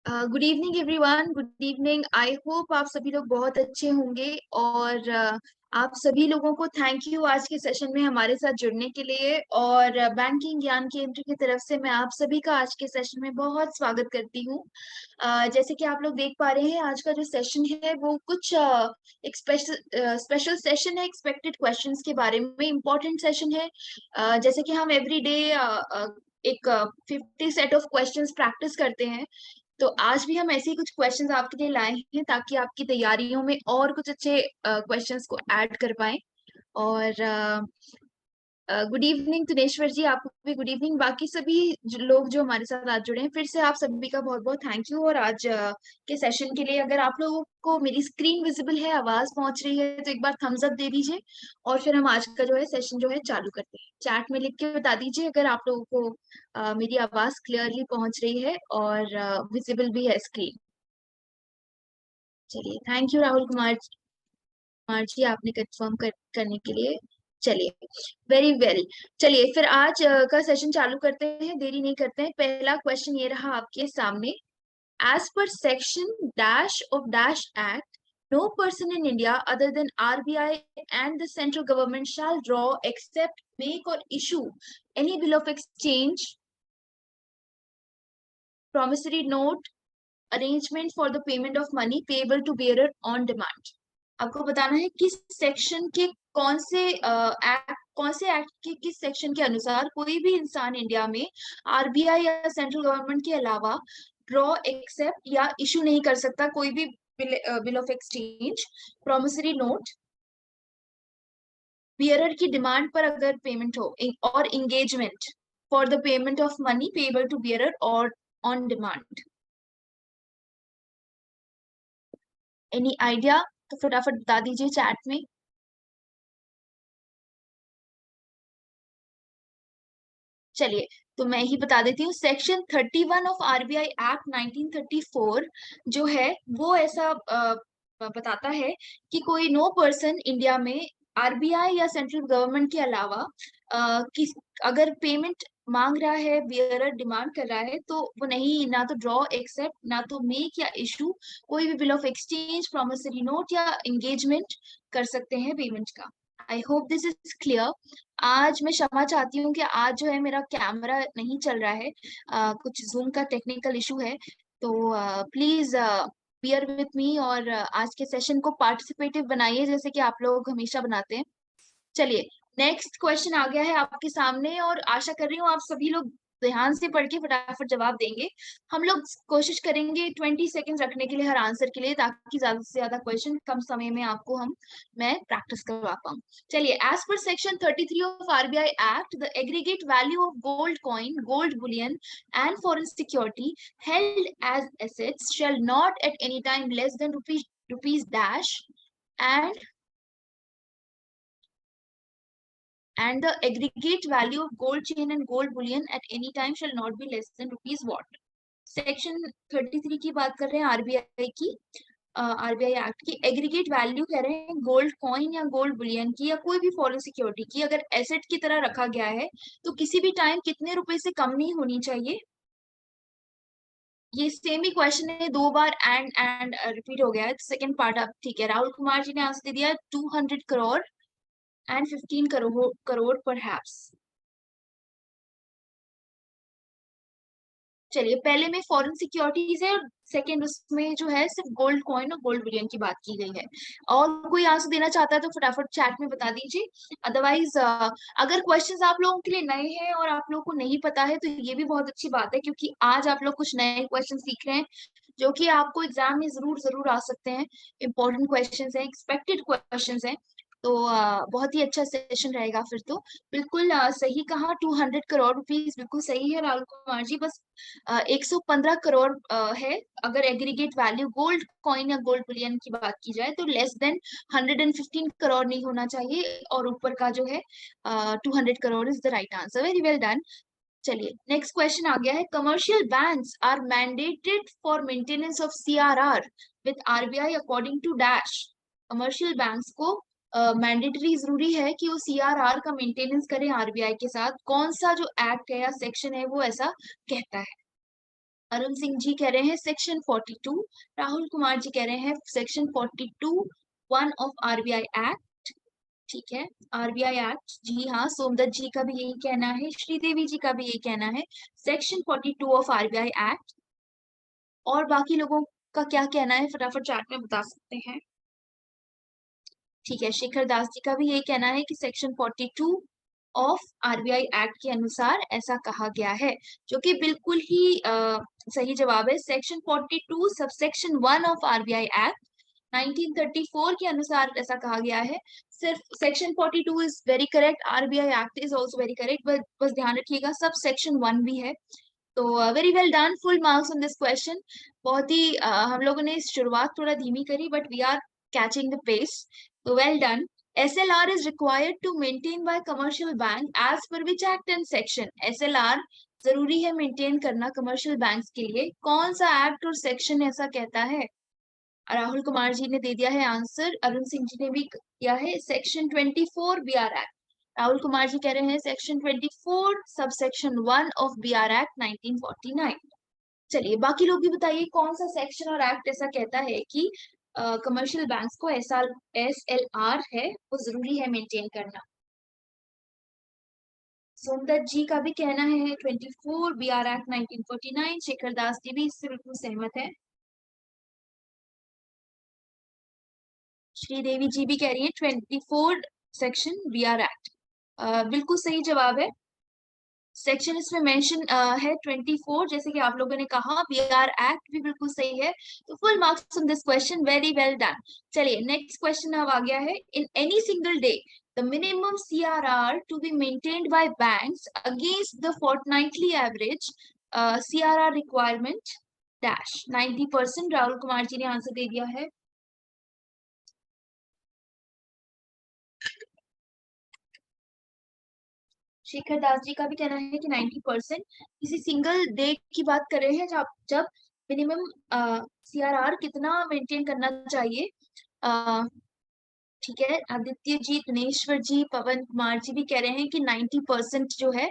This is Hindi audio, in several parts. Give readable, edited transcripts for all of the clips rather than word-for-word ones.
Good evening everyone, good evening. I hope आप सभी लोग बहुत अच्छे होंगे। और आप सभी लोगों को थैंक यू आज के सेशन में हमारे साथ जुड़ने के लिए। और बैंकिंग ज्ञान केंद्र की तरफ से मैं आप सभी का आज के सेशन में बहुत स्वागत करती हूँ। जैसे कि आप लोग देख पा रहे हैं, आज का जो सेशन है वो कुछ एक स्पेशल सेशन है एक्सपेक्टेड क्वेश्चंस के बारे में। इम्पोर्टेंट सेशन है। जैसे कि हम एवरी डे एक 50 सेट ऑफ क्वेश्चंस प्रैक्टिस करते हैं, तो आज भी हम ऐसे ही कुछ क्वेश्चंस आपके लिए लाए हैं ताकि आपकी तैयारियों में और कुछ अच्छे क्वेश्चंस को ऐड कर पाएं। और गुड इवनिंग दिनेश्वर जी, आपको भी गुड इवनिंग। बाकी सभी लोग जो हमारे साथ आज जुड़े हैं, फिर से आप सभी का बहुत बहुत थैंक यू। और आज के सेशन के लिए अगर आप लोगों को मेरी स्क्रीन विजिबल है, आवाज पहुंच रही है, तो एक बार थम्स अप दे दीजिए। और फिर हम आज का जो है सेशन जो है चालू करते हैं। चैट में लिख के बता दीजिए अगर आप लोगों को मेरी आवाज क्लियरली पहुंच रही है और विजिबल भी है स्क्रीन। चलिए, थैंक यू राहुल कुमार जी, आपने कंफर्म करने के लिए। चलिए, वेरी वेल। चलिए फिर आज का सेशन चालू करते हैं, देरी नहीं करते हैं। पहला क्वेश्चन ये रहा आपके सामने। As per section dash of dash act, no person in India other than RBI and the central government shall draw accept make or issue any bill of exchange, promissory note, arrangement for the payment of money payable to bearer on demand। आपको बताना है किस सेक्शन के कौन से एक्ट के किस सेक्शन के अनुसार कोई भी इंसान इंडिया में आरबीआई या सेंट्रल गवर्नमेंट के अलावा ड्रॉ एक्सेप्ट या इशू नहीं कर सकता कोई भी bill of exchange, promissory note, bearer की डिमांड पर अगर पेमेंट हो, और engagement for the payment of money payable to bearer और ऑन डिमांड। Any idea? तो फटाफट बता दीजिए चैट में। चलिए, तो मैं ही बता देती हूँ। सेक्शन 31 ऑफ आरबीआई एक्ट 1934 जो है वो ऐसा बताता है कि कोई नो पर्सन इंडिया में आरबीआई या सेंट्रल गवर्नमेंट के अलावा किस अगर पेमेंट मांग रहा है, बियरर डिमांड कर रहा है, तो वो नहीं ना तो ड्रॉ एक्सेप्ट, ना तो मेक या इशू कोई भी bill of exchange, promissory note या एंगेजमेंट कर सकते हैं पेमेंट का। आई होप दिस इज क्लियर। आज मैं क्षमा चाहती हूँ कि आज जो है मेरा कैमरा नहीं चल रहा है, कुछ जूम का टेक्निकल इशू है। तो प्लीज बियर विथ मी और आज के सेशन को पार्टिसिपेटिव बनाइए जैसे कि आप लोग हमेशा बनाते हैं। चलिए, नेक्स्ट क्वेश्चन आ गया है आपके सामने और आशा कर रही हूँ आप सभी लोग ध्यान से पढ़ के फटाफट जवाब देंगे। हम लोग कोशिश करेंगे 20 सेकेंड रखने के लिए हर आंसर के लिए, ताकि ज्यादा से ज्यादा क्वेश्चन कम समय में आपको मैं प्रैक्टिस करवा पाऊँ। चलिए, as per section 33 of RBI act, the aggregate value of gold coin, gold bullion and foreign security held as assets shall not at any time less than rupees dash, and the aggregate value of gold chain and gold bullion at any time shall not be less than rupees what। Section 33 की बात कर रहे हैं आरबीआई की, आरबीआई एक्ट की। एग्रीगेट वैल्यू कह रहे हैं गोल्ड कॉइन या गोल्ड बुलियन की या कोई भी फॉरेन सिक्योरिटी की, अगर एसेट की तरह रखा गया है तो किसी भी टाइम कितने रुपए से कम नहीं होनी चाहिए। ये सेम ही क्वेश्चन है, दो बार एंड रिपीट हो गया है। सेकंड पार्ट आप ठीक है, राहुल कुमार जी ने आंसर दे दिया 200 करोड़ एंड 15 करोड़ पर हैप्स। चलिए, पहले में फॉरेन सिक्योरिटीज है और सेकंड उसमें जो है सिर्फ गोल्ड कॉइन और गोल्ड बिलियन की बात की गई है। और कोई आंसर देना चाहता है तो फटाफट चैट में बता दीजिए। अदरवाइज अगर क्वेश्चंस आप लोगों के लिए नए हैं और आप लोगों को नहीं पता है, तो ये भी बहुत अच्छी बात है, क्योंकि आज आप लोग कुछ नए क्वेश्चन सीख रहे हैं जो कि आपको एग्जाम में जरूर जरूर आ सकते हैं। इंपॉर्टेंट क्वेश्चंस हैं, एक्सपेक्टेड क्वेश्चंस हैं। तो बहुत ही अच्छा सेशन रहेगा फिर तो। बिल्कुल सही कहा, 200 करोड़ रुपीज बिल्कुल सही है राहुल कुमार जी। बस 115 करोड़ है अगर एग्रीगेट वैल्यू गोल्ड कॉइन या गोल्ड बुलियन की बात की जाए, तो लेस देन 115 करोड़ नहीं होना चाहिए, और ऊपर का जो है 200 crore is the right answer. Very well done. चलिए, नेक्स्ट क्वेश्चन आ गया है। Commercial banks are mandated for maintenance of CRR with RBI according to dash. Commercial banks को मैंडेटरी जरूरी है कि वो सीआरआर का मेंटेनेंस करें आरबीआई के साथ। कौन सा जो एक्ट है या सेक्शन है वो ऐसा कहता है? अरुण सिंह जी कह रहे हैं सेक्शन 42, राहुल कुमार जी कह रहे हैं सेक्शन 42(1) ऑफ आरबीआई एक्ट। ठीक है, आरबीआई एक्ट, जी हाँ, सोमदत्त जी का भी यही कहना है, श्रीदेवी जी का भी यही कहना है, सेक्शन 42 ऑफ आरबीआई एक्ट। और बाकी लोगों का क्या कहना है फटाफट चैट में बता सकते हैं। ठीक है, शेखर दास जी का भी यही कहना है कि सेक्शन 42 ऑफ आरबीआई एक्ट के अनुसार ऐसा कहा गया है, जो कि बिल्कुल ही सही जवाब है। Section 42 subsection 1 of RBI act 1934 के अनुसार ऐसा कहा गया है। सिर्फ section 42 is very correct, RBI act is also very correct, but बस ध्यान रखिएगा सब सेक्शन 1 भी है। तो very well done, full marks on this question. बहुत ही हम लोगों ने शुरुआत थोड़ा धीमी करी, but we are catching the pace. So well done. SLR is required to maintain by commercial bank as per which act and section? SLR जरूरी है मेंटेन करना कमर्शियल बैंक्स के लिए, कौन सा एक्ट और सेक्शन ऐसा कहता है? राहुल कुमार जी ने दे दिया है आंसर, अरुण सिंह जी ने भी किया है section 24 BR act. Rahul Kumar ji कह रहे हैं सेक्शन 24 सब सेक्शन 1 ऑफ बीआर एक्ट 1949। चलिए बाकी लोग भी बताइए कौन सा सेक्शन और एक्ट ऐसा कहता है कि कमर्शियल बैंक्स को एसएलआर है वो जरूरी है मेंटेन करना। सोमदत्त जी का भी कहना है 24 बीआर एक्ट 1949। शेखर दास जी भी इससे बिल्कुल सहमत है। श्रीदेवी जी भी कह रही है 24 सेक्शन बीआर एक्ट बिल्कुल सही जवाब है। सेक्शन इसमें मेंशन है 24, जैसे कि आप लोगों ने कहा, बीआर एक्ट भी बिल्कुल सही है। तो full marks on this question, very well done. चलिए नेक्स्ट क्वेश्चन अब आ गया है। In any single day the minimum CRR to be maintained by banks against the fortnightly average CRR requirement dash 90%। Rahul Kumar ji ने आंसर दे दिया है। शेखर दास जी का भी कहना है कि 90%। किसी सिंगल डे की बात कर रहे हैं जब जब मिनिमम सीआरआर कितना मेंटेन करना चाहिए। ठीक है, आदित्य जी, दिनेश्वर जी, पवन कुमार जी भी कह रहे हैं कि 90% जो है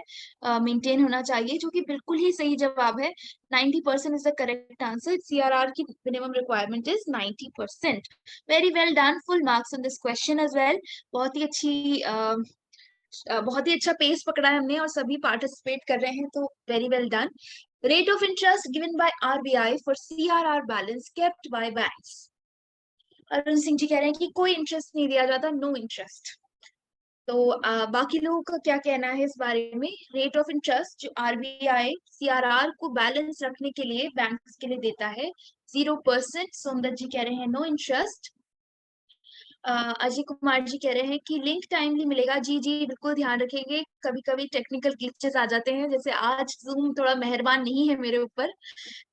मेंटेन होना चाहिए, जो कि बिल्कुल ही सही जवाब है। 90% is the correct answer. CRR की minimum requirement is 90%। Very well done, full marks on this question as well. बहुत ही अच्छा पेस पकड़ा है हमने और सभी पार्टिसिपेट कर रहे हैं, तो very well done. Rate of interest given by RBI for CRR balance kept by banks. Arun Singh ji कह रहे हैं कि कोई इंटरेस्ट नहीं दिया जाता, नो इंटरेस्ट। तो बाकी लोगों का क्या कहना है इस बारे में? रेट ऑफ इंटरेस्ट जो आरबीआई सीआरआर को बैलेंस रखने के लिए बैंक्स के लिए देता है 0%। सोमदत्त जी कह रहे हैं नो इंटरेस्ट। अजय कुमार जी कह रहे हैं कि लिंक टाइमली मिलेगा। जी जी बिल्कुल ध्यान रखेंगे, कभी कभी टेक्निकल ग्लिचेस आ जाते हैं, जैसे आज जूम थोड़ा मेहरबान नहीं है मेरे ऊपर,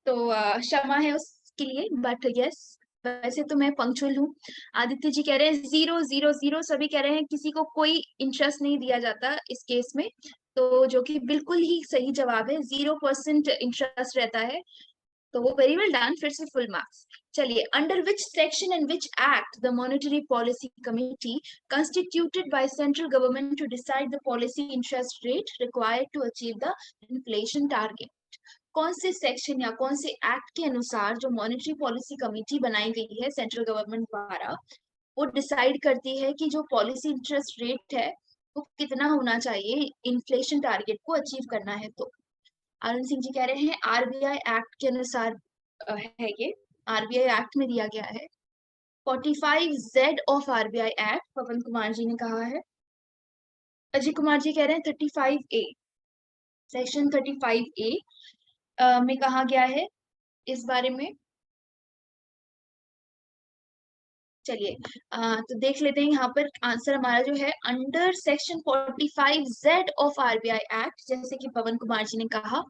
तो क्षमा है उसके लिए, बट यस वैसे तो मैं पंक्चुअल हूँ। आदित्य जी कह रहे हैं 000, सभी कह रहे हैं किसी को कोई इंटरेस्ट नहीं दिया जाता इस केस में, तो जो कि बिल्कुल ही सही जवाब है, 0% इंटरेस्ट रहता है। तो वो वेरी वेल डन, फिर से फुल मार्क्स। चलिए, under which section and which act the monetary policy committee constituted by central government to decide the policy interest rate required to achieve the inflation target? कौन से सेक्शन या कौन से एक्ट के अनुसार जो मॉनेटरी पॉलिसी कमेटी बनाई गई है सेंट्रल गवर्नमेंट द्वारा, वो डिसाइड करती है कि जो पॉलिसी इंटरेस्ट रेट है वो कितना होना चाहिए इन्फ्लेशन टारगेट को अचीव करना है? तो अरुण सिंह जी कह रहे हैं आरबीआई एक्ट के अनुसार है ये, आरबीआई एक्ट में दिया गया है। 45Z ऑफ आरबीआई एक्ट पवन कुमार जी ने कहा है। अजय कुमार जी कह रहे हैं 35A, सेक्शन 35A में कहा गया है इस बारे में। चलिए तो देख लेते हैं यहाँ पर आंसर हमारा जो है under section 45Z of RBI act, जैसे कि पवन कुमार जी ने कहा,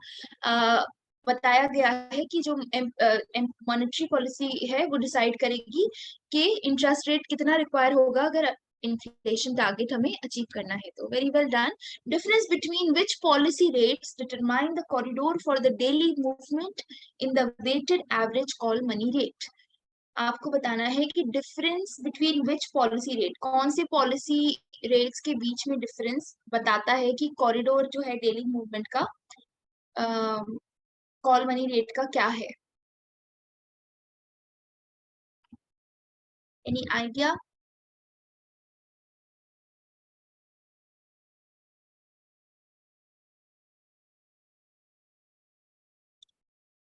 बताया गया है कि जो मॉनेटरी पॉलिसी है वो डिसाइड करेगी कि इंटरेस्ट रेट कितना रिक्वायर होगा अगर इन्फ्लेशन टारगेट हमें अचीव करना है। तो very well done. Difference between which policy rates determine the corridor for the daily movement in the weighted average call money rate. आपको बताना है कि difference between which policy rate, कौन से पॉलिसी रेट्स के बीच में डिफरेंस बताता है कि कॉरिडोर जो है डेली मूवमेंट का कॉल मनी रेट का क्या है? Any idea?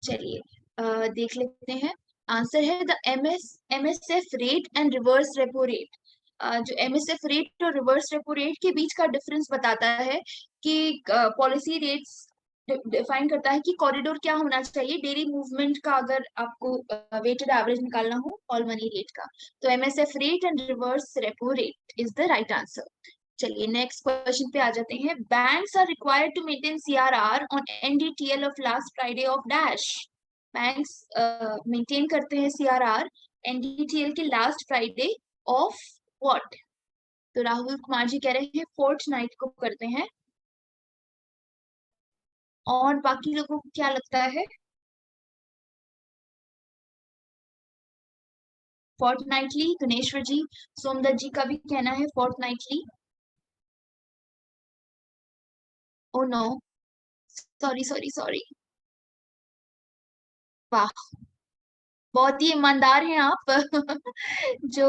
चलिए देख लेते हैं। आंसर है the MSF rate and reverse repo rate. जो एमएसएफ रेट और रिवर्स रेपो रेट के बीच का डिफरेंस बताता है कि पॉलिसी रेट्स डिफाइन करता है कि कॉरिडोर क्या होना चाहिए डेली मूवमेंट का, अगर आपको वेटेड एवरेज निकालना हो कॉल मनी रेट का। तो MSF rate and reverse repo rate is the right answer. चलिए नेक्स्ट क्वेश्चन पे आ जाते हैं। Banks are required to maintain CRR on NDTL of last Friday of dash. Banks maintain करते हैं सीआरआर एनडीटीएल के लास्ट फ्राइडे ऑफ व्हाट? तो राहुल कुमार जी कह रहे हैं फोर्थ नाइट को करते हैं। और बाकी लोगों को क्या लगता है? Fortnightly. गुनेश्वर जी, सोमदत्त जी का भी कहना है fortnightly. Oh no, sorry sorry sorry. वाह, बहुत ही ईमानदार हैं आप। जो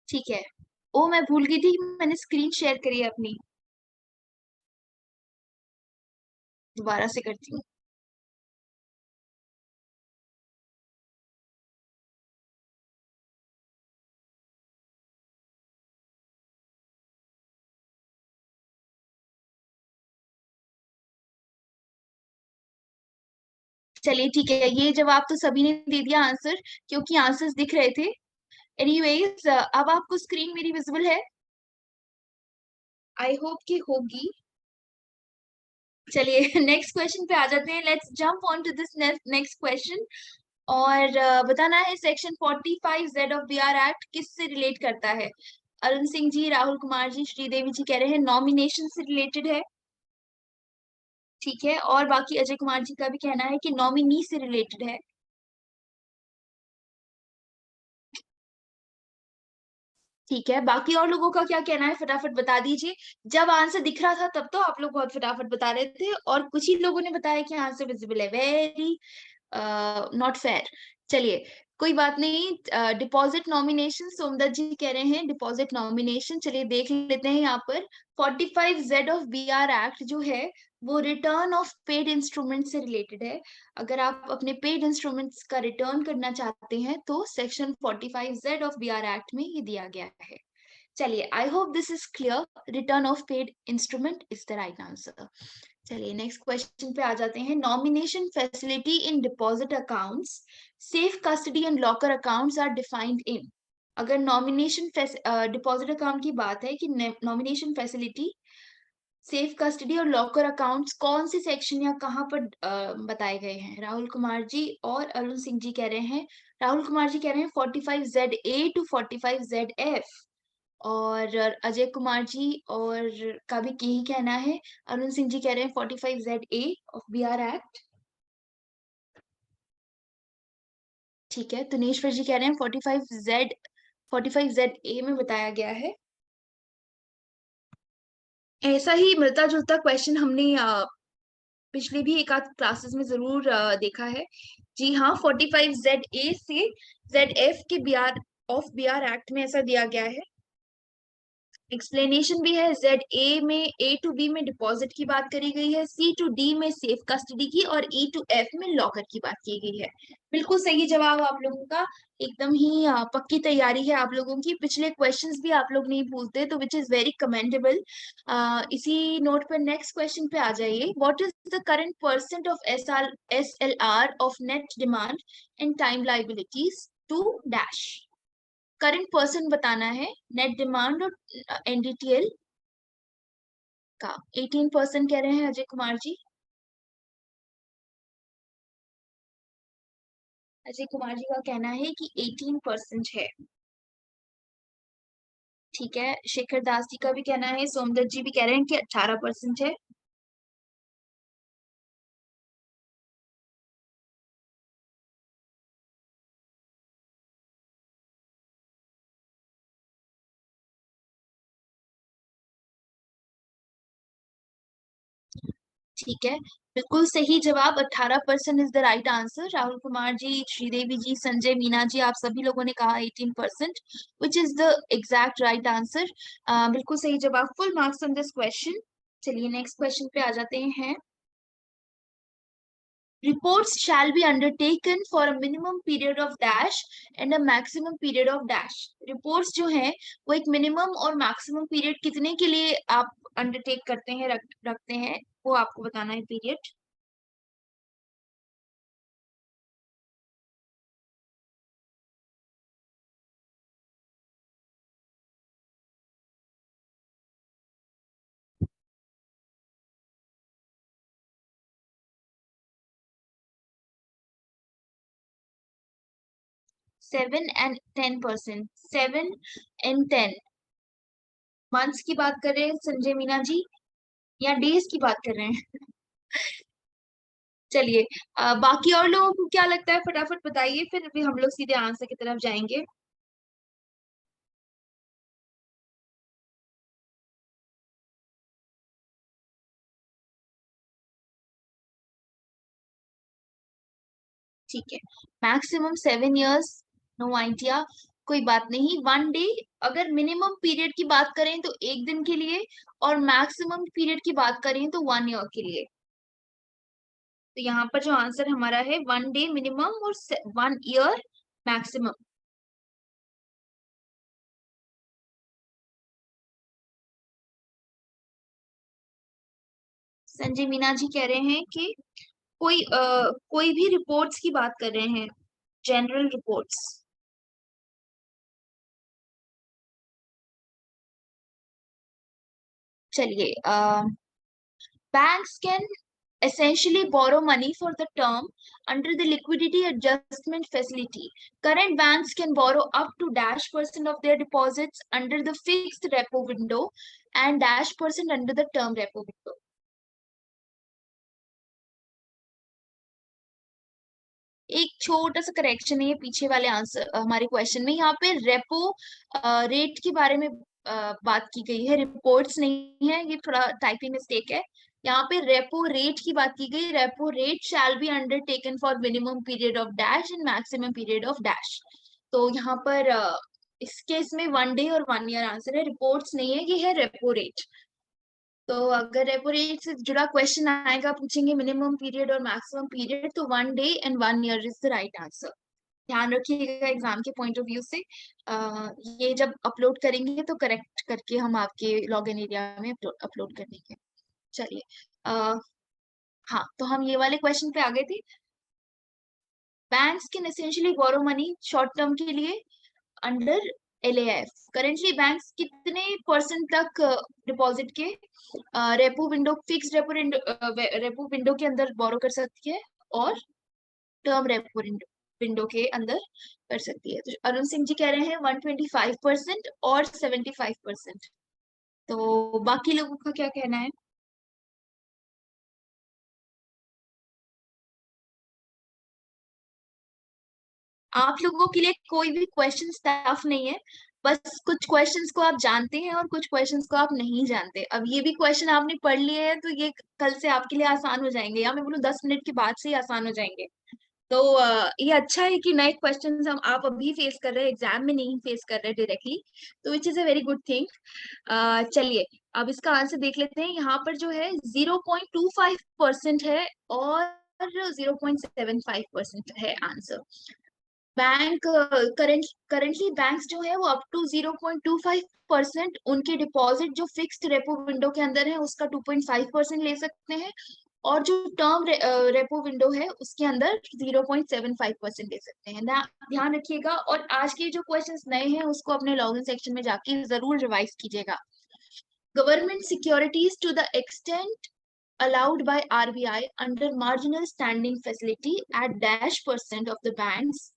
ठीक है। ओ मैं भूल गई थी कि मैंने स्क्रीन शेयर करी है अपनी। दोबारा से करती हूँ। चलिए ठीक है, ये जवाब तो सभी ने दे दिया आंसर, क्योंकि आंसर्स दिख रहे थे। एनीवेज अब आपको स्क्रीन मेरी विजिबल है? आई होप कि होगी। चलिए नेक्स्ट क्वेश्चन पे आ जाते हैं। Let's jump on to this next question. और बताना है सेक्शन 45Z ऑफ बीआर एक्ट किससे रिलेट करता है? अरुण सिंह जी, राहुल कुमार जी, श्रीदेवी जी कह रहे हैं नॉमिनेशन से रिलेटेड है। ठीक है, और बाकी अजय कुमार जी का भी कहना है कि नॉमिनी से रिलेटेड है। ठीक है, बाकी और लोगों का क्या कहना है फटाफट बता दीजिए। जब आंसर दिख रहा था तब तो आप लोग बहुत फटाफट बता रहे थे, और कुछ ही लोगों ने बताया कि आंसर विजिबल है। Very not fair. चलिए कोई बात नहीं। डिपॉजिट नॉमिनेशन, सोमदत्त जी कह रहे हैं डिपॉजिट नॉमिनेशन। चलिए देख लेते हैं यहाँ पर। 45Z ऑफ बीआर एक्ट जो है वो रिटर्न ऑफ पेड इंस्ट्रूमेंट से रिलेटेड है। अगर आप अपने पेड इंस्ट्रूमेंट्स का रिटर्न करना चाहते हैं तो सेक्शन 45Z ऑफ बीआर एक्ट में ये दिया गया है। चलिए I hope this is clear. Return of paid instrument is the right answer. चलिए नेक्स्ट क्वेश्चन पे आ जाते हैं। Nomination facility in deposit accounts, safe custody and locker accounts are defined in. अगर नॉमिनेशन डिपॉजिट अकाउंट की बात है कि नॉमिनेशन फैसिलिटी, सेफ कस्टडी और लॉकर अकाउंट्स कौन से सेक्शन या कहाँ पर बताए गए हैं? राहुल कुमार जी और अरुण सिंह जी कह रहे हैं, राहुल कुमार जी कह रहे हैं 45ZA टू 45ZF। और अजय कुमार जी और का भी यही कहना है। अरुण सिंह जी कह रहे हैं 45ZA ऑफ बीआर एक्ट। ठीक है, तुनेश्वर जी कह रहे हैं 45ZA में बताया गया है। ऐसा ही मिलता जुलता क्वेश्चन हमने पिछले भी एक आध क्लासेस में जरूर देखा है। जी हाँ, 45ZA से ZF के बीआर ऑफ बीआर एक्ट में ऐसा दिया गया है। एक्सप्लेनेशन भी है। ZA में A टू B में डिपॉजिट की बात करी गई है, C टू D में सेफ कस्टडी की, और E टू F में लॉकर की बात की गई है। बिल्कुल सही जवाब आप लोगों का। एकदम ही पक्की तैयारी है आप लोगों की। पिछले क्वेश्चंस भी आप लोग नहीं भूलते, तो विच इज वेरी कमेंडेबल। इसी नोट पर नेक्स्ट क्वेश्चन पे आ जाइए। What is the current percent of SLR of net demand and time liabilities to dash? Current percent बताना है नेट डिमांड और एनडीटीएल का। 18% कह रहे हैं अजय कुमार जी। अजय कुमार जी का कहना है कि 18% है। ठीक है, शेखर दास जी का भी कहना है, सोमदत्त जी भी कह रहे हैं कि 18% है। ठीक है, बिल्कुल सही जवाब 18% is the right answer. Rahul Kumar ji, Sridevi ji, Sanjay Meena ji, आप सभी लोगों ने कहा 18%, which is the exact right answer. बिल्कुल सही जवाब, full marks on this question. चलिए नेक्स्ट क्वेश्चन पे आ जाते हैं। Reports shall be undertaken for a minimum period of dash and a maximum period of dash. Reports जो है वो एक minimum और maximum period कितने के लिए आप undertake करते हैं, रखते हैं, वो आपको बताना है period। 7 and 10%, 7 and 10 मंथ्स की बात कर रहे हैं संजय मीना जी, या डेज की बात कर रहे हैं? चलिए, बाकी और लोगों को क्या लगता है फटाफट बताइए, फिर भी हम लोग सीधे आंसर की तरफ जाएंगे। ठीक है, मैक्सिमम 7 इयर्स, नो आइडिया, कोई बात नहीं। 1 डे, अगर मिनिमम पीरियड की बात करें तो 1 दिन के लिए, और मैक्सिमम पीरियड की बात करें तो 1 ईयर के लिए। तो यहाँ पर जो आंसर हमारा है 1 डे मिनिमम और 1 ईयर मैक्सिमम। संजय मीना जी कह रहे हैं कि कोई भी रिपोर्ट्स की बात कर रहे हैं, जनरल रिपोर्ट्स। चलिए, banks can essentially borrow money for the term under the liquidity adjustment facility. Current banks can borrow up to dash percent of their deposits under the fixed repo window and dash percent under the term repo window. एक छोटा सा करेक्शन है ये पीछे वाले आंसर हमारे क्वेश्चन में, यहाँ पे रेपो रेट के बारे में बात की गई है, रिपोर्ट्स नहीं है, ये थोड़ा टाइपिंग मिस्टेक है। यहाँ पे रेपो रेट की बात की गई, repo rate shall be undertaken for minimum period of dash and maximum period of dash. तो यहाँ पर इस केस में 1 डे और 1 ईयर आंसर है, रिपोर्ट्स नहीं है, ये है रेपो रेट। तो अगर रेपो रेट से जुड़ा क्वेश्चन आएगा, पूछेंगे मिनिमम पीरियड और मैक्सिमम पीरियड, तो 1 day and 1 year is the right answer. ध्यान रखिएगा एग्जाम के पॉइंट ऑफ व्यू से। ये जब अपलोड करेंगे तो करेक्ट करके हम आपके लॉग इन एरिया में अपलोड कर देंगे। चलिए, हाँ, तो हम ये वाले क्वेश्चन पे आ गए थे। Banks can essentially borrow money short term के लिए अंडर LAF। करेंटली बैंक्स कितने परसेंट तक डिपॉजिट के repo window, fix repo window के अंदर बोरो कर सकती है, और टर्म रेपो विंडो के अंदर कर सकती है? तो अरुण सिंह जी कह रहे हैं 125% और 75%। तो बाकी लोगों का क्या कहना है? आप लोगों के लिए कोई भी क्वेश्चन टफ नहीं है, बस कुछ क्वेश्चंस को आप जानते हैं और कुछ क्वेश्चंस को आप नहीं जानते। अब ये भी क्वेश्चन आपने पढ़ लिए हैं तो ये कल से आपके लिए आसान हो जाएंगे, या मैं बोलूँ 10 मिनट के बाद से ही आसान हो जाएंगे। तो ये अच्छा है कि नए क्वेश्चंस हम आप अभी फेस कर रहे हैं, एग्जाम में नहीं फेस कर रहे डायरेक्टली, तो which is a very good thing. चलिए, अब इसका आंसर देख लेते हैं। यहाँ पर जो है 0.25% है और 0.75% है आंसर। बैंक करेंटली बैंक्स जो है वो अप टू 0.25% उनके डिपॉजिट जो फिक्स्ड रेपो विंडो के अंदर है उसका 2.5% ले सकते हैं, और जो टर्म रेपो विंडो है उसके अंदर 0.75% ले सकते हैं। ध्यान रखिएगा, और आज के जो क्वेश्चंस नए हैं उसको अपने लॉगिन सेक्शन में जाके जरूर रिवाइज कीजिएगा। Government securities to the extent allowed by RBI under marginal standing facility at dash percent of the banks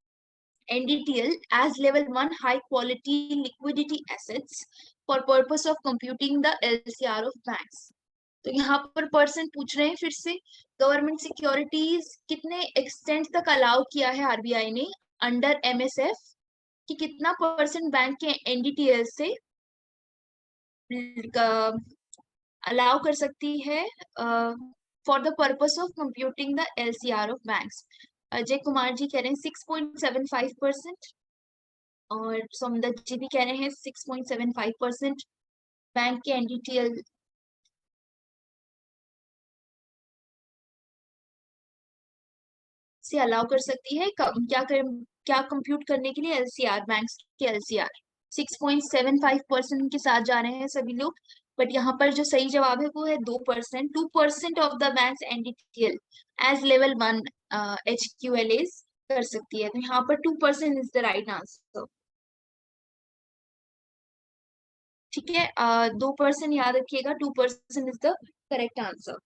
NDTL as level 1 high quality liquidity assets for purpose of computing the LCR of banks। तो यहाँ पर पर्सन पूछ रहे हैं फिर से, गवर्नमेंट सिक्योरिटीज कितने एक्सटेंट तक अलाउ किया है आरबीआई ने अंडर MSF, कि कितना परसेंट बैंक के NDTL से अलाउ कर सकती है for the purpose of computing the LCR of banks. Ajay Kumar ji कह रहे हैं 6.75%, और सोमदत्त जी भी कह रहे हैं 6.75%। बैंक के NDTL से अलाउ कर सकती है क्या कंप्यूट करने के लिए? LCR, बैंक्स के LCR 6.75% के साथ जा रहे हैं सभी लोग। बट यहाँ पर जो सही जवाब है वो है 2%। 2% of the banks NDTL as level 1 HQLAs कर सकती है, तो यहाँ पर 2% इज द राइट आंसर। ठीक है, 2% याद रखिएगा, 2% is the correct answer.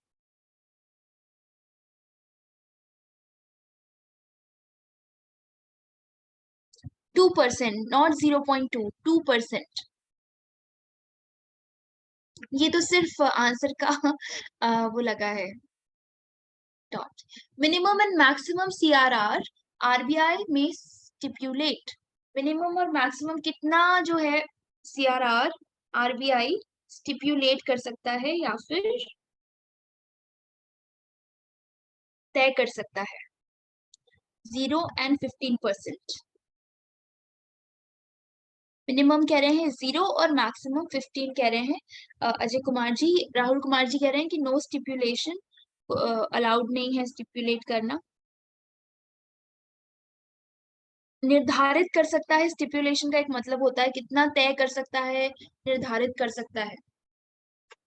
Two percent, not 0.2, 2%। ये तो सिर्फ आंसर का वो लगा है dot. Minimum and maximum CRR RBI में स्टिपुलेट। मिनिमम और मैक्सिमम कितना जो है CRR RBI स्टिपुलेट कर सकता है या फिर तय कर सकता है? 0 एंड 15%। मिनिमम कह रहे हैं 0 और मैक्सिमम 15 कह रहे हैं अजय कुमार जी। राहुल कुमार जी कह रहे हैं कि नो स्टिपुलेशन, अलाउड नहीं है स्टिपुलेट करना। निर्धारित कर सकता है, स्टिपुलेशन का एक मतलब होता है कितना तय कर सकता है, निर्धारित कर सकता है।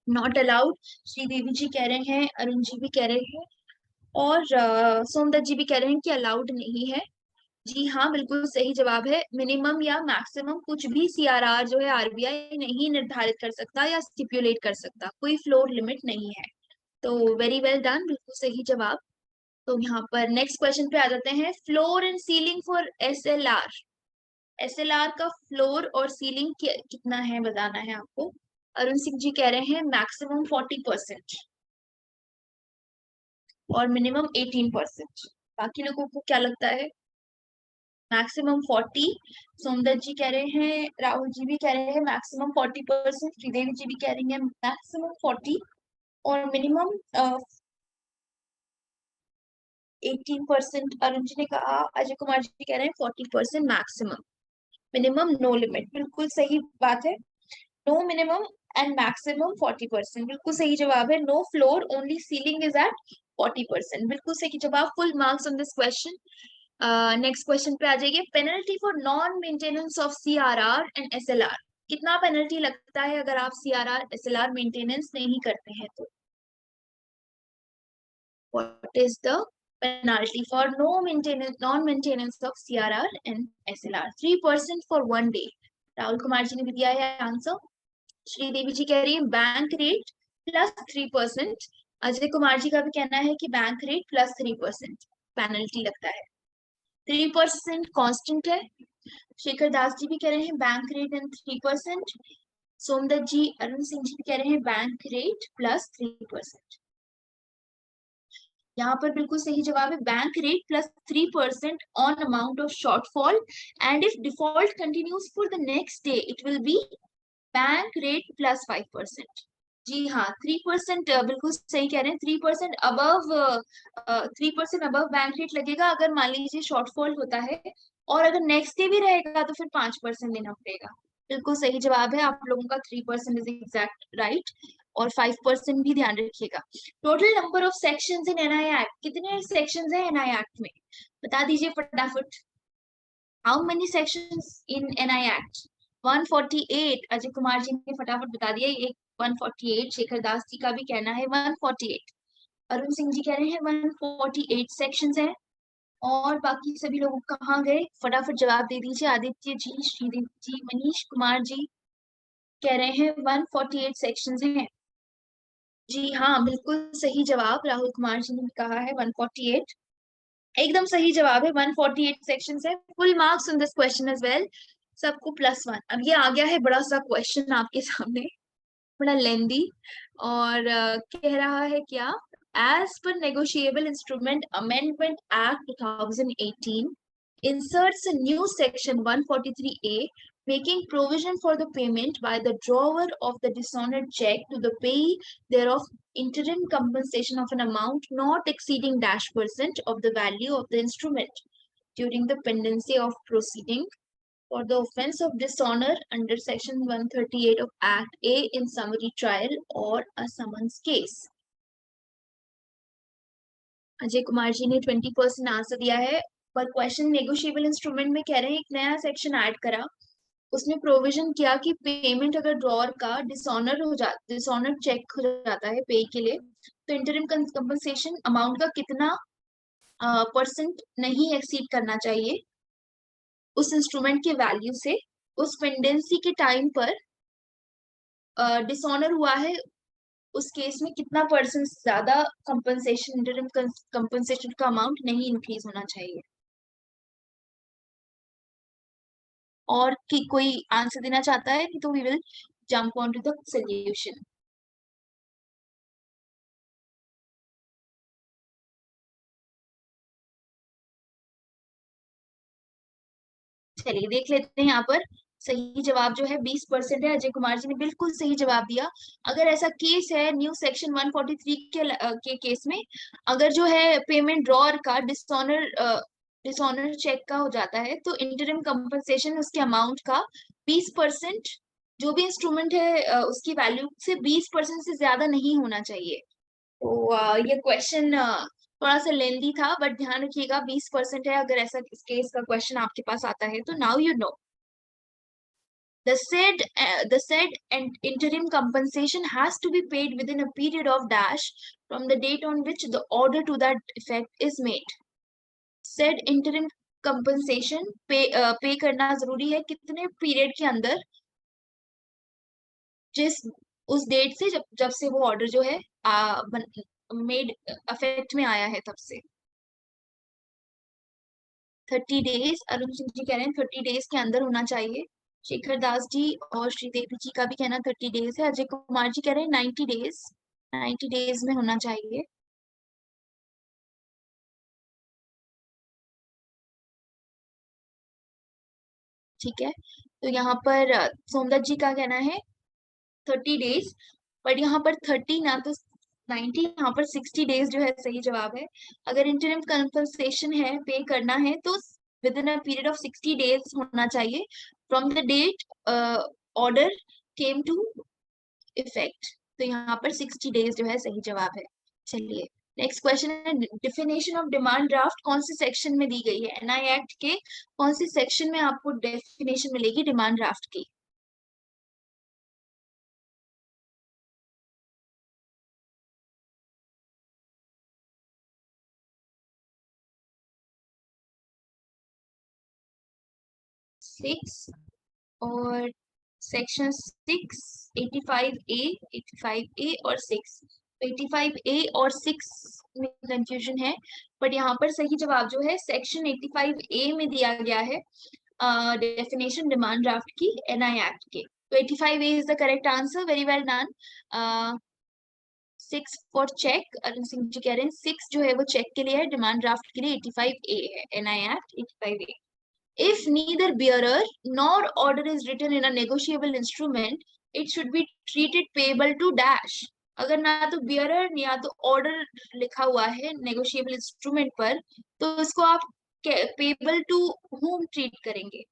नॉट अलाउड श्रीदेवी जी कह रहे हैं, अरुण जी भी कह रहे हैं, और सोमदत्त जी भी कह रहे हैं कि अलाउड नहीं है। जी हाँ, बिल्कुल सही जवाब है। मिनिमम या मैक्सिमम कुछ भी CRR जो है RBI नहीं निर्धारित कर सकता या स्टिपुलेट कर सकता, कोई फ्लोर लिमिट नहीं है। तो वेरी वेल डन, बिल्कुल सही जवाब। तो यहाँ पर नेक्स्ट क्वेश्चन पे आ जाते हैं। Floor and ceiling for SLR। SLR का फ्लोर और सीलिंग कितना है बताना है आपको। अरुण सिंह जी कह रहे हैं मैक्सिमम 40% और मिनिमम 18%। बाकी लोगों को क्या लगता है? मैक्सिमम 40। सोमदत्त जी कह रहे हैं, राहुल जी भी कह रहे हैं मैक्सिमम 40%, श्रीदेवी जी भी कह रही हैं मैक्सिमम 40 और मिनिमम 18%। अरुण जी ने कहा, अजय कुमार जी कह रहे हैं 40% मैक्सिमम, मिनिमम नो लिमिट। बिल्कुल सही बात है, नो मिनिमम एंड मैक्सिमम 40%, बिल्कुल सही जवाब है। No floor, only ceiling is at 40%, बिल्कुल सही जवाब। Full marks on this question. Next question पे आ जाइए। Penalty for non maintenance of CRR and SLR। कितना पेनल्टी लगता है अगर आप CRR SLR मेंटेनेंस नहीं करते हैं तो? What is the penalty for non maintenance of CRR and SLR? 3% for 1 day। Rahul Kumar ji ने भी दिया है आंसर। श्रीदेवी जी कह रही है bank rate plus 3%। Ajay Kumar ji का भी कहना है कि बैंक रेट प्लस 3% पेनल्टी लगता है। 3% कांस्टेंट है। शेखर दास जी भी कह रहे हैं बैंक रेट एंड 3%। सोमदत्त जी, अरुण सिंह जी भी कह रहे हैं बैंक रेट प्लस 3%। यहाँ पर बिल्कुल सही जवाब है bank rate plus 3% on amount of shortfall, and if default continues for the next day it will be bank rate plus 5%। जी हाँ, 3% बिल्कुल सही कह रहे हैं। 3% अबव 3% अबव बैंक रेट लगेगा अगर मान लीजिए शॉर्टफॉल होता है, और अगर नेक्स्ट डे भी रहेगा तो फिर 5% देना पड़ेगा। बिल्कुल सही जवाब है आप लोगों का, 3% इज एग्जैक्ट राइट, और 5% भी ध्यान रखिएगा। Total number of sections in NI act, कितने सेक्शंस हैं NI एक्ट में? बता दीजिए फटाफट। How many sections in NI act? 148। Ajay Kumar ji ने फटाफट बता दिया, एक 148। शेखर दास जी का भी कहना है 148। अरुण सिंह जी कह रहे हैं 148 सेक्शंस हैं। और बाकी सभी लोग कहाँ गए? फटाफट जवाब दे दीजिए। आदित्य जी, श्रीदेव जी, मनीष कुमार जी कह रहे हैं 148 सेक्शंस हैं। जी हाँ, बिल्कुल सही जवाब। राहुल कुमार जी ने कहा है 148, एकदम सही जवाब है। 148 सेक्शंस है। Full marks on this question as well, सबको +1। अब ये आ गया है बड़ा सा क्वेश्चन आपके सामने, बड़ा लेंदी, और कह रहा है क्या? As per negotiable instrument amendment act 2018 inserts a new section 143A making provision for the payment by the drawer of the dishonored check to the payee thereof interim compensation of an amount not exceeding %% of the value of the instrument during the pendency of proceeding for the offence of dishonor under section 138 of Act A in summary trial or a summons case. Ajay Kumar ji ने 20% आंसर दिया है, पर क्वेश्चन नेगोशिएबल इंस्ट्रूमेंट में कह रहे हैं एक नया सेक्शन ऐड करा, उसमें प्रोविजन किया कि पेमेंट अगर ड्रॉअर का डिसऑनर चेक हो जाता है पे के लिए, तो इंटरिम कंपनसेशन अमाउंट का कितना परसेंट नहीं एक्सीड करना चाहिए उस इंस्ट्रूमेंट के वैल्यू से, उस पेंडेंसी के टाइम पर डिसऑनर हुआ है उस केस में कितना परसेंट ज्यादा कंपनसेशन इंटरिम कंपनसेशन का अमाउंट नहीं इंक्रीज होना चाहिए। और कि कोई आंसर देना चाहता है तो we will jump on to the solution. चलिए देख लेते हैं, यहाँ पर सही जवाब जो है 20% है। अजय कुमार जी ने बिल्कुल सही जवाब दिया। अगर ऐसा केस है न्यू सेक्शन 143 के केस में, अगर जो है पेमेंट ड्रॉअर का डिसऑनर चेक का हो जाता है, तो इंटरिम कंपनसेशन उसके अमाउंट का 20%, जो भी इंस्ट्रूमेंट है उसकी वैल्यू से 20% से ज्यादा नहीं होना चाहिए। तो ये क्वेश्चन थोड़ा सा लेंदी था, बट ध्यान रखिएगा 20% है अगर ऐसा इस केस का क्वेश्चन आपके पास आता है तो। Now you know the said and interim compensation has to be paid within a period of dash from the date on which the order to that effect is made. Said interim compensation पे करना जरूरी है कितने पीरियड के अंदर, जिस उस डेट से जब से वो ऑर्डर जो है मेड अफेक्ट में आया है तब से। 30 डेज, अरुण सिंह जी कह रहे हैं 30 डेज के अंदर होना चाहिए। शेखर दास जी और श्रीदेवी जी का भी कहना 30 डेज है। अजय कुमार जी कह रहे हैं 90 डेज में होना चाहिए। ठीक है, तो यहाँ पर सोमदत्त जी का कहना है 30 डेज, बट यहाँ पर 30 ना तो 90, यहाँ पर 60 डेज जो है सही जवाब है। अगर इंटरिम कंपनसेशन है पे करना है तो within a period of 60 days होना चाहिए from the date order came to effect. तो यहाँ पर 60 डेज जो है सही जवाब है। चलिए नेक्स्ट क्वेश्चन है, डेफिनेशन ऑफ डिमांड ड्राफ्ट कौन से सेक्शन में दी गई है? एनआई एक्ट के कौन से सेक्शन में आपको डेफिनेशन मिलेगी डिमांड ड्राफ्ट की? सिक्स और सेक्शन 6, 85A और 6। 85A और 6 में कंफ्यूजन है, बट यहाँ पर सही जवाब जो है सेक्शन 85A में दिया गया है डेफिनेशन डिमांड ड्राफ्ट की एनआई एक्ट के। तो 85A is the correct answer, very well done. 6 for cheque, Arun Singh ji कह रहे हैं 6 जो है वो चेक के लिए है, डिमांड ड्राफ्ट के लिए 85A है, NI act 85A। If neither bearer nor order is written in a negotiable instrument, it should be treated payable to dash. अगर ना तो bearer या तो order लिखा हुआ है negotiable instrument पर, तो इसको आप payable to whom treat करेंगे?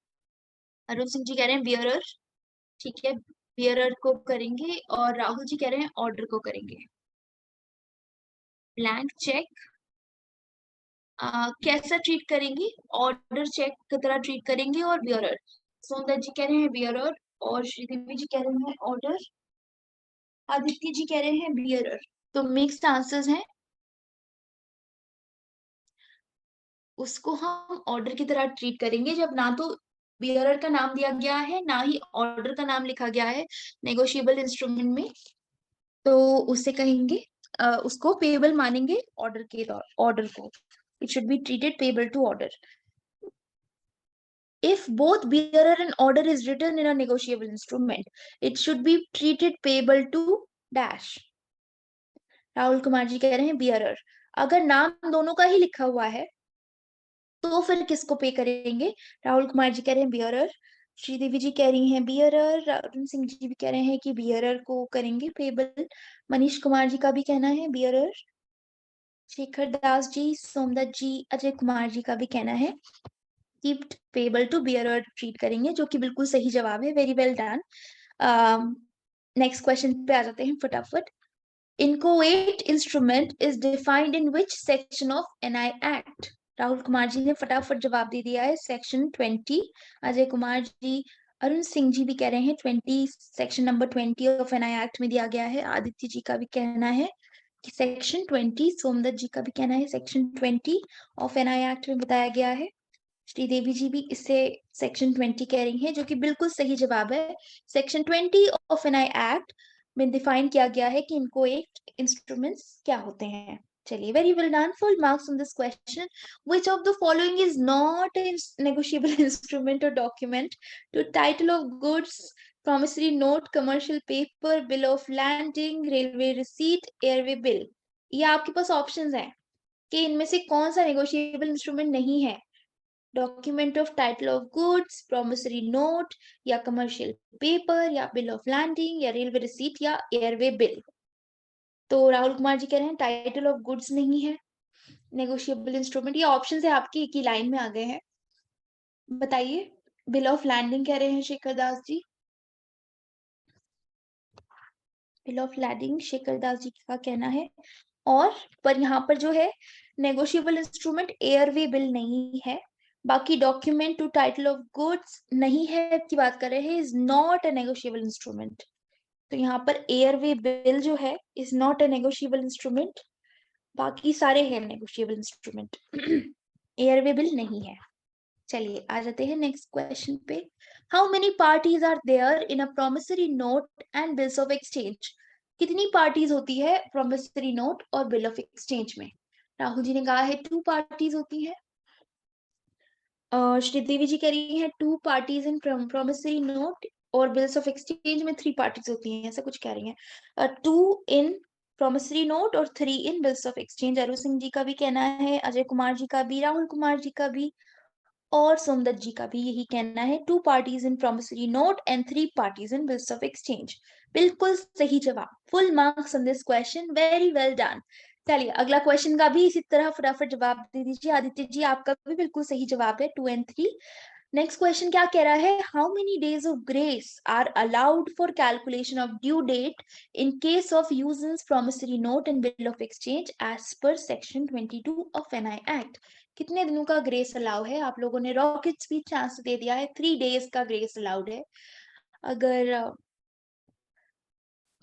अरुण सिंह जी कह रहे हैं bearer, ठीक है, bearer को करेंगे, और राहुल जी कह रहे हैं order को करेंगे। Blank check कैसा ट्रीट करेंगे? ऑर्डर चेक की तरह ट्रीट करेंगे और बियरर। सोमदत्त जी कह रहे हैं बियरर और श्रीदेवी जी कह रहे हैं ऑर्डर, आदित्य जी कह रहे हैं बियरर। तो मिक्स्ड आंसर्स हैं, उसको हम ऑर्डर की तरह ट्रीट करेंगे जब ना तो बियरर का नाम दिया गया है ना ही ऑर्डर का नाम लिखा गया है नेगोशिएबल इंस्ट्रूमेंट में, तो उससे कहेंगे उसको पेएबल मानेंगे ऑर्डर के ऑर्डर को। It should be treated payable to order. If both bearer and order is written in a negotiable instrument, it should be treated payable to dash. Rahul Kumar ji कह रहे हैं bearer। अगर नाम दोनों का ही लिखा हुआ है तो फिर किसको पे करेंगे? राहुल कुमार जी कह रहे हैं bearer। श्रीदेवी जी कह रही हैं बियरर, अरुण सिंह जी भी कह रहे हैं कि बियरर को करेंगे पेबल, मनीष कुमार जी का भी कहना है बियरर, शेखर दास जी, सोमदत्त जी, अजय कुमार जी का भी कहना है कि पेबल टू बियरर ट्रीट करेंगे, जो कि बिल्कुल सही जवाब है। Very well done. Next question पे आ जाते हैं फटाफट। Inchoate instrument is defined in which section of NI Act? Rahul Kumar ji ने फटाफट जवाब दे दिया है सेक्शन 20। अजय कुमार जी, अरुण सिंह जी भी कह रहे हैं 20, section number 20 of NI act में दिया गया है। आदित्य जी का भी कहना है कि सेक्शन 20, सोमदत्त जी का भी कहना है सेक्शन 20 ऑफ एनआई एक्ट में बताया गया है। श्रीदेवी जी भी इससे सेक्शन 20 कह रही हैं, जो कि बिल्कुल सही जवाब है। सेक्शन 20 ऑफ एनआई एक्ट में डिफाइन किया गया है कि इनको एक इंस्ट्रूमेंट्स क्या होते हैं। चलिए, very well done, full marks on this question. Which of the following is not a negotiable instrument or document? To title of goods, promissory note, commercial paper, bill of landing, railway receipt, airway bill। ये आपके पास ऑप्शंस हैं कि इनमें से कौन सा नेगोशिएबल इंस्ट्रूमेंट नहीं है। Document of title of goods, promissory note, या कमर्शियल पेपर, या बिल ऑफ लैंडिंग, या रेलवे रिसीट, या एयरवे बिल। तो राहुल कुमार जी कह रहे हैं टाइटल ऑफ गुड्स नहीं है नेगोशिएबल इंस्ट्रूमेंट। ये ऑप्शन है आपकी एक ही लाइन में आ गए हैं, बताइए। बिल ऑफ लैंडिंग कह रहे हैं Shekhar Das ji, bill of landing Shekhar Das ji का कहना है। और पर यहाँ पर जो है नेगोशिएबल इंस्ट्रूमेंट एयरवे बिल नहीं है। बाकी document to title of goods नहीं है की बात कर रहे हैं, is not a negotiable instrument. तो यहाँ पर एयरवे बिल जो है is not a negotiable instrument, बाकी सारे हैं नेगोशिएबल इंस्ट्रूमेंट। एयरवे बिल नहीं है। चलिए आ जाते हैं नेक्स्ट क्वेश्चन पे। How many parties are there in a promissory note and bills of exchange? कितनी पार्टीज होती है प्रोमिसरी नोट और बिल ऑफ एक्सचेंज में? राहुल जी ने कहा है 2 पार्टीज होती है। श्रीदेवी जी कह रही है 2 पार्टीज इन प्रोमिसरी नोट, और बिल्स ऑफ एक्सचेंज में 3 पार्टीज होती हैं, ऐसा कुछ कह रही हैं। 2 इन प्रोमिसरी नोट और 3 in bills of exchange. Arun Singh ji का भी कहना है, अजय कुमार जी का भी, राहुल कुमार जी का भी, और सोमदत्त जी का भी यही कहना है। 2 parties in promissory note and 3 parties in bills of exchange. बिल्कुल सही जवाब, full marks on this question, very well done. चलिए अगला क्वेश्चन का भी इसी तरह फटाफट जवाब दे दीजिए। आदित्य जी आपका भी बिल्कुल सही जवाब है, 2 and 3। नेक्स्ट क्वेश्चन क्या कह रहा है? How many days of grace are allowed for calculation of due date in case of usance promissory note and bill of exchange as per section 22 of NI act? कितने दिनों का ग्रेस अलाउ है? आप लोगों ने रॉकेट स्पीड चांस दे दिया है, 3 डेज का ग्रेस अलाउड है। अगर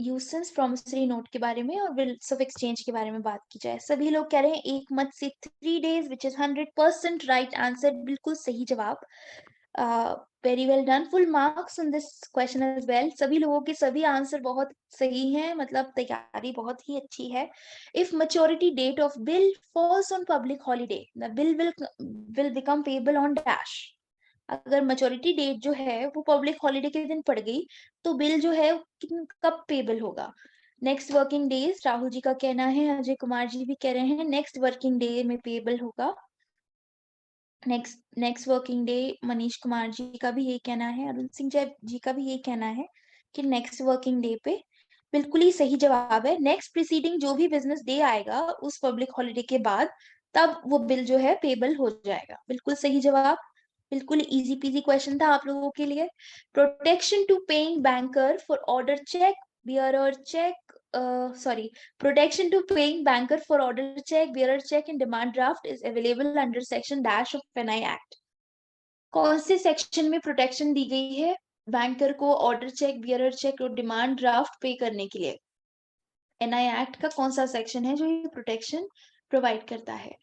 यूसेंस प्रॉमिसरी नोट के बारे में और बिल्स ऑफ एक्सचेंज के बारे में बात की जाए, सभी लोग कह रहे हैं एक मत से 3 days, which is 100% right answer, बिल्कुल सही जवाब। Very well done, full marks on this question as well. सभी लोगों के सभी आंसर बहुत सही हैं, मतलब तैयारी बहुत ही अच्छी है। If maturity date of bill falls on public holiday, the bill will become payable on dash. अगर मेच्योरिटी डेट जो है वो पब्लिक हॉलीडे के दिन पड़ गई, तो बिल जो है कब पेबल होगा? Next working days, Rahul ji का कहना है, अजय कुमार जी भी कह रहे हैं नेक्स्ट वर्किंग डे में पेबल होगा। Next working day, Manish Kumar ji का भी यही कहना है, अरुण सिंह जी का भी यही कहना है कि नेक्स्ट वर्किंग डे पे। बिल्कुल ही सही जवाब है। नेक्स्ट प्रीसीडिंग जो भी बिजनेस डे आएगा उस पब्लिक हॉलीडे के बाद, तब वो बिल जो है पेबल हो जाएगा। बिल्कुल सही जवाब, बिल्कुल इजी पीजी क्वेश्चन था आप लोगों के लिए। Protection to paying banker for order cheque, bearer cheque, sorry, protection to paying banker for order check, bearer check and demand draft is available under section dash of NI Act। कौन से सेक्शन में प्रोटेक्शन दी गई है बैंकर को ऑर्डर चेक, बियरर चेक और डिमांड ड्राफ्ट पे करने के लिए? एनआई एक्ट का कौन सा सेक्शन है जो ये प्रोटेक्शन प्रोवाइड करता है?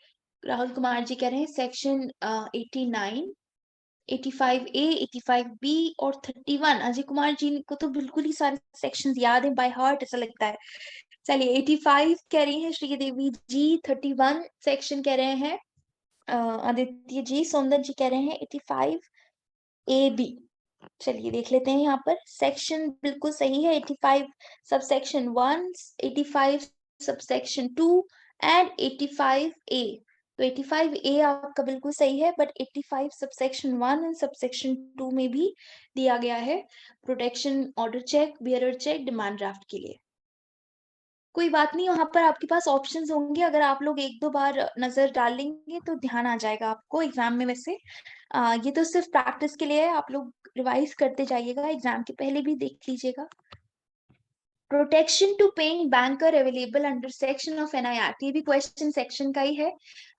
राहुल कुमार जी कह रहे हैं सेक्शन 89, 85A, 85B और 31। अजय कुमार जी को तो बिल्कुल ही सारे सेक्शंस याद है बाय हार्ट, ऐसा लगता है। चलिए 85 कह रही हैं श्रीदेवी जी, 31 सेक्शन कह रहे हैं आदित्य जी, सोमदत्त जी कह रहे हैं 85AB। चलिए देख लेते हैं यहाँ पर, सेक्शन बिल्कुल सही है, 85 सबसेक्शन 1, 85 सबसेक्शन 2 एंड 85A। तो 85A आपका बिल्कुल सही है, बट 85 सबसेक्शन 1 एंड सबसेक्शन 2 में भी दिया गया है protection order cheque, bearer cheque, demand draft के लिए। कोई बात नहीं, वहाँ पर आपके पास ऑप्शंस होंगे, अगर आप लोग 1-2 बार नज़र डाल लेंगे तो ध्यान आ जाएगा आपको एग्ज़ाम में वैसे। ये तो सिर्फ़ प्रैक्टिस के लिए है, आप लोग रिवाइज़ करते जाइएगा, एग्ज़ाम के पहले भी देख लीजिएगा। Protection to paying banker available under section of NI act, ये भी क्वेश्चन सेक्शन का ही है।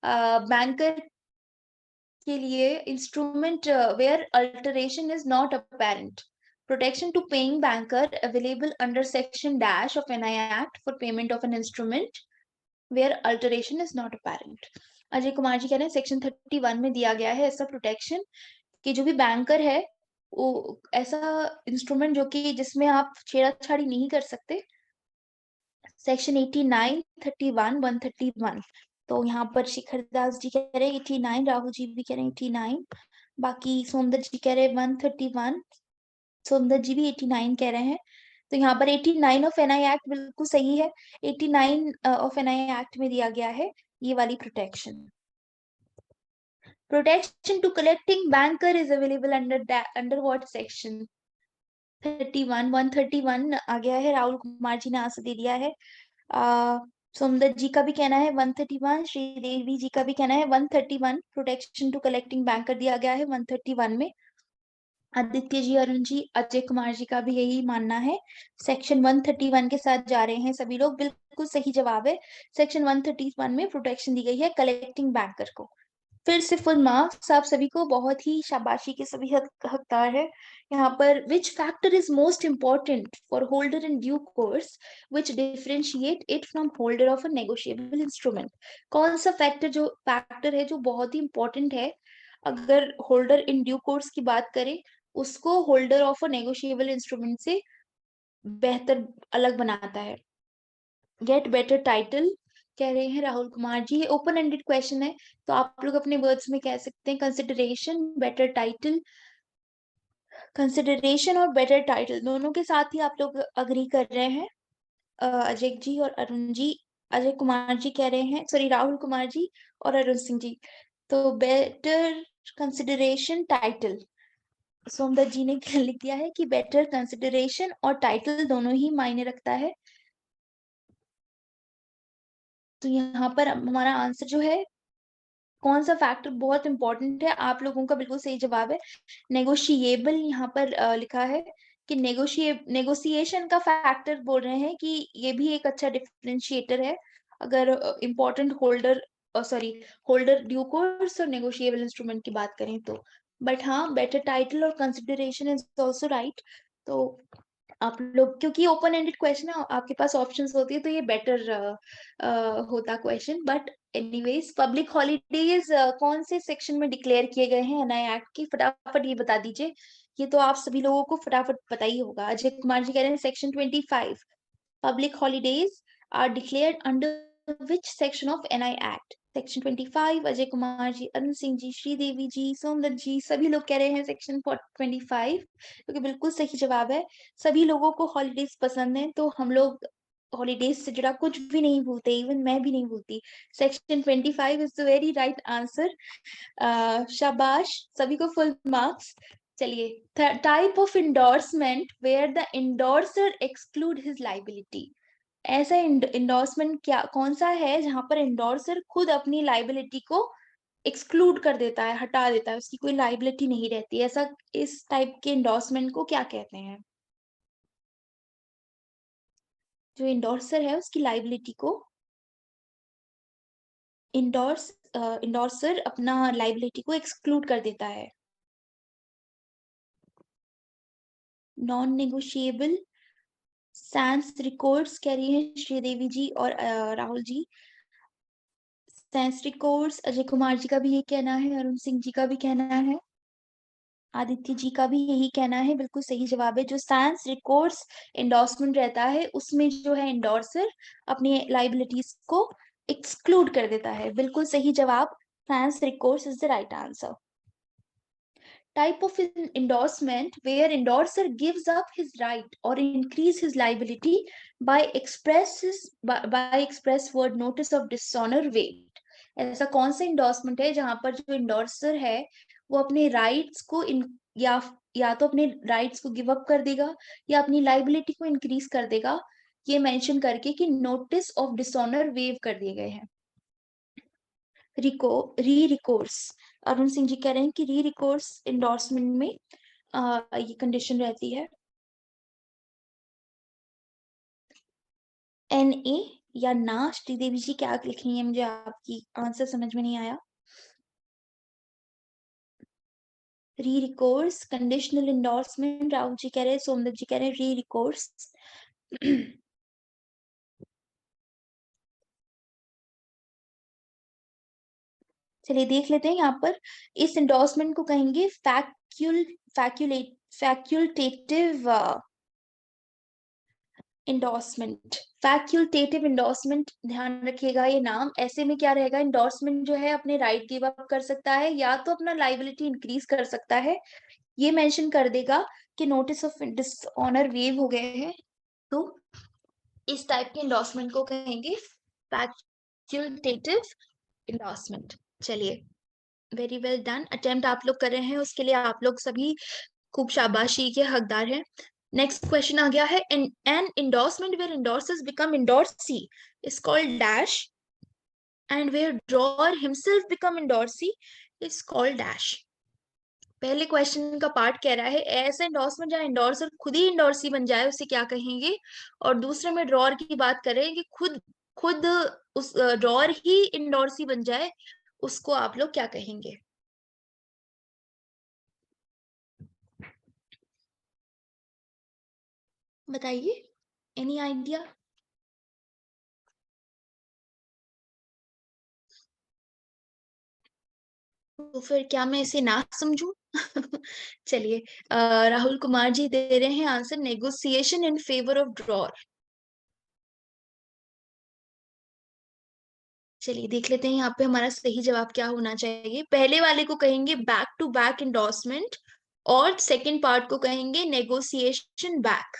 बैंकर के लिए instrument where alteration is not apparent, protection to paying banker available under section dash of NI act for payment of an instrument where alteration is not apparent. Ajay Kumar ji कह रहे हैं सेक्शन 31 में दिया गया है ऐसा प्रोटेक्शन कि जो भी बैंकर है वो ऐसा इंस्ट्रूमेंट जो कि जिसमें आप छेड़छाड़ी नहीं कर सकते, सेक्शन 89, 31, 131। तो यहाँ पर शिखर दास जी कह रहे हैं 89, राहुल जी भी कह रहे हैं 89, बाकी सोमदत्त जी कह रहे हैं 131, सोमदत्त जी भी 89 कह रहे हैं। तो यहाँ पर 89 ऑफ एनआई एक्ट बिल्कुल सही है। 89 ऑफ एनआई एक्ट में दिया गया है ये वाली protection. Protection to collecting banker is available under what section? 31, 131 आ गया है, राहुल कुमार जी ने आंसर दे दिया है। सोमदत्त जी का भी कहना है 131, श्रीदेवी जी का भी कहना है 131, प्रोटेक्शन टू कलेक्टिंग बैंकर दिया गया है 131 में। आदित्य जी, अरुण जी, अजय कुमार जी का भी यही मानना है, सेक्शन 131 के साथ जा रहे हैं सभी लोग, बिल्कुल सही जवाब है। सेक्शन 131 में प्रोटेक्शन दी गई है कलेक्टिंग बैंकर को। फिर से फुल मार्क्स आप सभी को, बहुत ही शाबाशी के सभी हकदार है। यहाँ पर which factor is most important for holder in due course which differentiate it from holder of a negotiable instrument? कौन सा फैक्टर है जो बहुत ही इंपॉर्टेंट है अगर होल्डर इन ड्यू कोर्स की बात करें, उसको holder of a negotiable instrument से बेहतर अलग बनाता है? गेट बेटर टाइटल कह रहे हैं राहुल कुमार जी, ये ओपन एंडेड क्वेश्चन है तो आप लोग अपने वर्ड्स में कह सकते हैं कंसिडरेशन, बेटर टाइटल। कंसिडरेशन और बेटर टाइटल दोनों के साथ ही आप लोग अग्री कर रहे हैं। अजय जी और अरुण जी, अजय कुमार जी कह रहे हैं, सॉरी राहुल कुमार जी और अरुण सिंह जी, तो बेटर कंसिडरेशन टाइटल। सोमदत्त जी ने क्या लिख दिया है कि बेटर कंसिडरेशन और टाइटल दोनों ही मायने रखता है। तो यहाँ पर हमारा आंसर जो है, कौन सा फैक्टर बहुत इंपॉर्टेंट है, आप लोगों का बिल्कुल सही जवाब है नेगोशिएबल। यहाँ पर लिखा है कि नेगोशिएशन का फैक्टर बोल रहे हैं कि ये भी एक अच्छा डिफरेंशिएटर है अगर इम्पोर्टेंट होल्डर ड्यू कोर्स और नेगोशिएबल इंस्ट्रूमेंट की बात करें तो। बट हाँ, बेटर टाइटल और कंसिडरेशन इज ऑल्सो राइट। तो आप लोग, क्योंकि ओपन एंडेड क्वेश्चन है आपके पास ऑप्शंस होती है तो ये बेटर होता question. But anyways, public holidays कौन से सेक्शन में डिक्लेयर किए गए हैं नए एक्ट की, फटाफट ये बता दीजिए। ये तो आप सभी लोगों को फटाफट पता ही होगा। अजय कुमार जी कह रहे हैं section 25, public holidays are declared under which section of NI act? Section 25। Ajay Kumar ji, Arun Singh ji, Sridevi ji, Somdutt ji, सभी लोग कह रहे हैं सेक्शन 25, क्योंकि बिल्कुल सही जवाब है। सभी लोगों को हॉलीडेज पसंद है तो हम लोग हॉलीडेज से जुड़ा कुछ भी नहीं भूलते, इवन मैं भी नहीं भूलती। Section 25 is the very right answer. शाबाश, सभी को फुल मार्क्स। चलिए, type of endorsement where the endorser exclude his liability. ऐसा इंडोर्समेंट क्या कौन सा है जहां पर इंडोर्सर खुद अपनी लाइबिलिटी को एक्सक्लूड कर देता है, हटा देता है, उसकी कोई लाइबिलिटी नहीं रहती, ऐसा इस टाइप के इंडोर्समेंट को क्या कहते हैं? जो इंडोर्सर है उसकी लाइबिलिटी को इंडोर्सर अपना लाइबिलिटी को एक्सक्लूड कर देता है। नॉन नेगोशिएबल सैंस रिकॉर्ड्स कह रही है श्रीदेवी जी और राहुल जी। सैंस रिकॉर्ड्स, अजय कुमार जी का भी ये कहना है, अरुण सिंह जी का भी कहना है, आदित्य जी का भी यही कहना है, बिल्कुल सही जवाब है। जो सैंस रिकॉर्ड्स इंडोर्समेंट रहता है उसमें जो है इंडोर्सर अपनी लाइबिलिटीज को एक्सक्लूड कर देता है, बिल्कुल सही जवाब। Sans records is the right answer. Type of endorsement where endorser gives up his right or increase his liability by express word notice of dishonor weight. ऐसा कौन सा इंडोर्समेंट है जहां पर जो इंडोर्सर है वो अपने राइट्स को या तो अपने राइट्स को गिव अप कर देगा या अपनी लाइबिलिटी को इंक्रीज कर देगा, ये मेंशन करके कि नोटिस ऑफ डिसऑनर वेव कर दिए गए हैं। री रिकोर्स, अरुण सिंह जी कह रहे हैं कि री रिकोर्स इंडोर्समेंट में ये कंडीशन रहती है। NA या ना, श्रीदेवी जी क्या लिख रही है, मुझे आपकी आंसर समझ में नहीं आया। री recourse, conditional endorsement, Rahul ji कह रहे हैं, सोमदत्त जी कह रहे हैं री रिकोर्स। चलिए देख लेते हैं यहाँ पर, इस इंडोर्समेंट को कहेंगे फैक्यूलेटिव इंडोर्समेंट। फैक्यूल्टेटिव इंडोर्समेंट, ध्यान रखिएगा ये नाम। ऐसे में क्या रहेगा, इंडोर्समेंट जो है अपने राइट गिव अप कर सकता है या तो अपना लाइबिलिटी इंक्रीज कर सकता है। ये मेंशन कर देगा कि नोटिस ऑफ डिसऑनर वेव हो गए हैं, तो इस टाइप के इंडोर्समेंट को कहेंगे फैक्यूल्टेटिव इंडोर्समेंट। चलिए, वेरी वेल डन, अटेम्प्ट आप लोग कर रहे हैं, उसके लिए आप लोग सभी खूब शाबाशी के हकदार हैं। नेक्स्ट क्वेश्चन आ गया है, an endorsement where endorsers become endorsee is called dash, and where drawer himself become endorsee is called dash. पहले क्वेश्चन का पार्ट कह रहा है ऐसा इंडोर्समेंट जहां इंडोर्सर खुद ही इंडोर्सी बन जाए उसे क्या कहेंगे, और दूसरे में ड्रॉअर की बात करें कि खुद खुद उस ड्रॉअर ही इंडोर्सी बन जाए, उसको आप लोग क्या कहेंगे? बताइए, एनी आइडिया? तो फिर क्या मैं इसे ना समझूं? चलिए, राहुल कुमार जी दे रहे हैं answer, negotiation in favour of drawer. चलिए देख लेते हैं यहाँ पे हमारा सही जवाब क्या होना चाहिए। पहले वाले को कहेंगे बैक टू बैक इंडोर्समेंट, और सेकंड पार्ट को कहेंगे नेगोशिएशन बैक।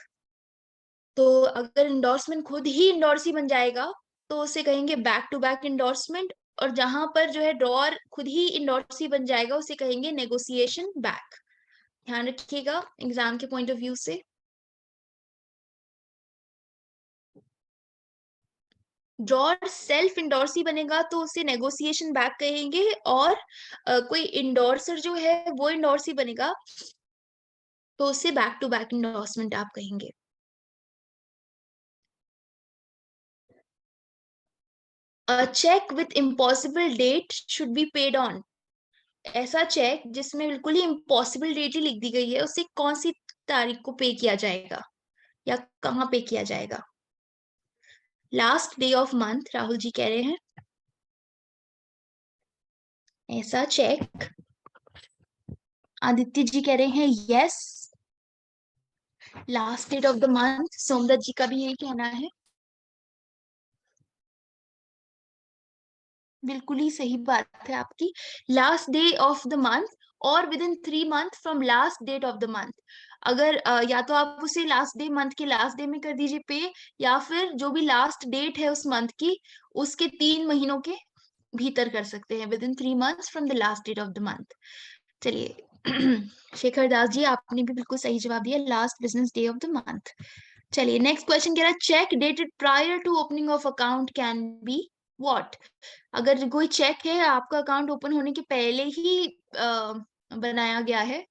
तो अगर इंडोर्समेंट खुद ही इंडोर्सी बन जाएगा तो उसे कहेंगे बैक टू बैक इंडोर्समेंट, और जहां पर जो है ड्रॉअर खुद ही इंडोर्सी बन जाएगा उसे कहेंगे नेगोशिएशन बैक। ध्यान रखिएगा एग्जाम के पॉइंट ऑफ व्यू से। ड्रॉअर सेल्फ इंडोर्सी बनेगा तो उसे नेगोशिएशन बैक कहेंगे, और कोई इंडोर्सर जो है वो इंडोर्सी बनेगा तो उसे बैक टू बैक इंडोर्समेंट आप कहेंगे। Cheque with impossible date should be paid on, ऐसा चेक जिसमें बिल्कुल ही इम्पॉसिबल डेट ही लिख दी गई है उसे कौन सी तारीख को पे किया जाएगा या कहाँ पे किया जाएगा? Last day of month, Rahul ji कह रहे हैं ऐसा चेक। आदित्य जी कह रहे हैं yes, last date of the month. Somdutt ji का भी यही कहना है, बिल्कुल ही सही बात है आपकी। Last day of the month और within 3 month from last date of the month. अगर या तो आप उसे लास्ट डे, मंथ के लास्ट डे में कर दीजिए पे, या फिर जो भी लास्ट डेट है उस मंथ की उसके 3 महीनों के भीतर कर सकते हैं, within 3 months from the last date of the month. चलिए, शेखर दास जी आपने भी बिल्कुल सही जवाब दिया, last business day of the month. चलिए नेक्स्ट क्वेश्चन कह रहा है cheque dated prior to opening of account can be what. अगर कोई चेक है आपका अकाउंट ओपन होने के पहले ही बनाया गया है,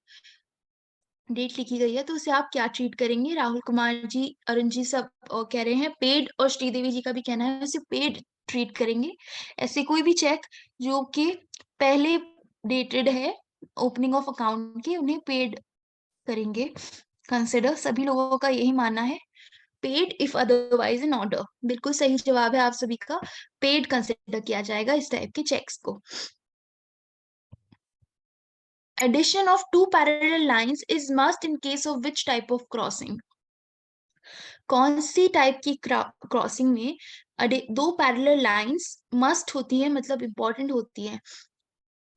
डेट लिखी गई है, तो उसे आप क्या ट्रीट करेंगे? राहुल कुमार जी, अरुण जी सब कह रहे हैं पेड, और श्रीदेवी जी का भी कहना है उसे पेड ट्रीट करेंगे। ऐसे कोई भी चेक जो कि पहले डेटेड है ओपनिंग ऑफ अकाउंट के, उन्हें पेड करेंगे कंसिडर। सभी लोगों का यही मानना है, paid if otherwise in order. बिल्कुल सही जवाब है आप सभी का, पेड कंसिडर किया जाएगा इस टाइप के चेक्स को। Addition of two parallel lines is must in case of which type of crossing? कौन सी टाइप की क्रॉसिंग में दो पैरेलल लाइंस मस्ट होती है, मतलब इंपॉर्टेंट होती है?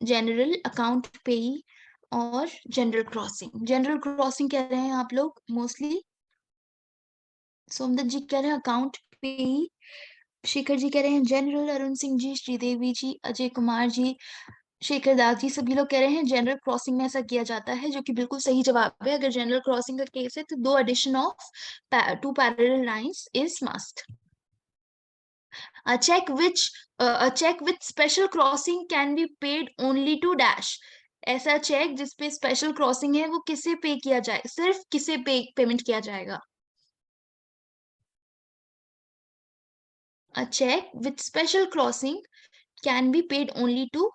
जनरल, अकाउंट पेई और जनरल क्रॉसिंग। जनरल क्रॉसिंग कह रहे हैं आप लोग मोस्टली, सोमदत्त जी कह रहे हैं अकाउंट पेई, शेखर जी कह रहे हैं जनरल, अरुण सिंह जी, श्रीदेवी जी, अजय कुमार जी, शेखर दास जी, सभी लोग कह रहे हैं जनरल क्रॉसिंग में ऐसा किया जाता है, जो कि बिल्कुल सही जवाब है। अगर जनरल क्रॉसिंग का केस है तो दो addition of two parallel lines is must. A check which a check with special crossing can be paid only to dash। ऐसा चेक जिसपे स्पेशल क्रॉसिंग है वो किसे पे किया जाए, सिर्फ किसे पेमेंट किया जाएगा। A check with special crossing can be paid only to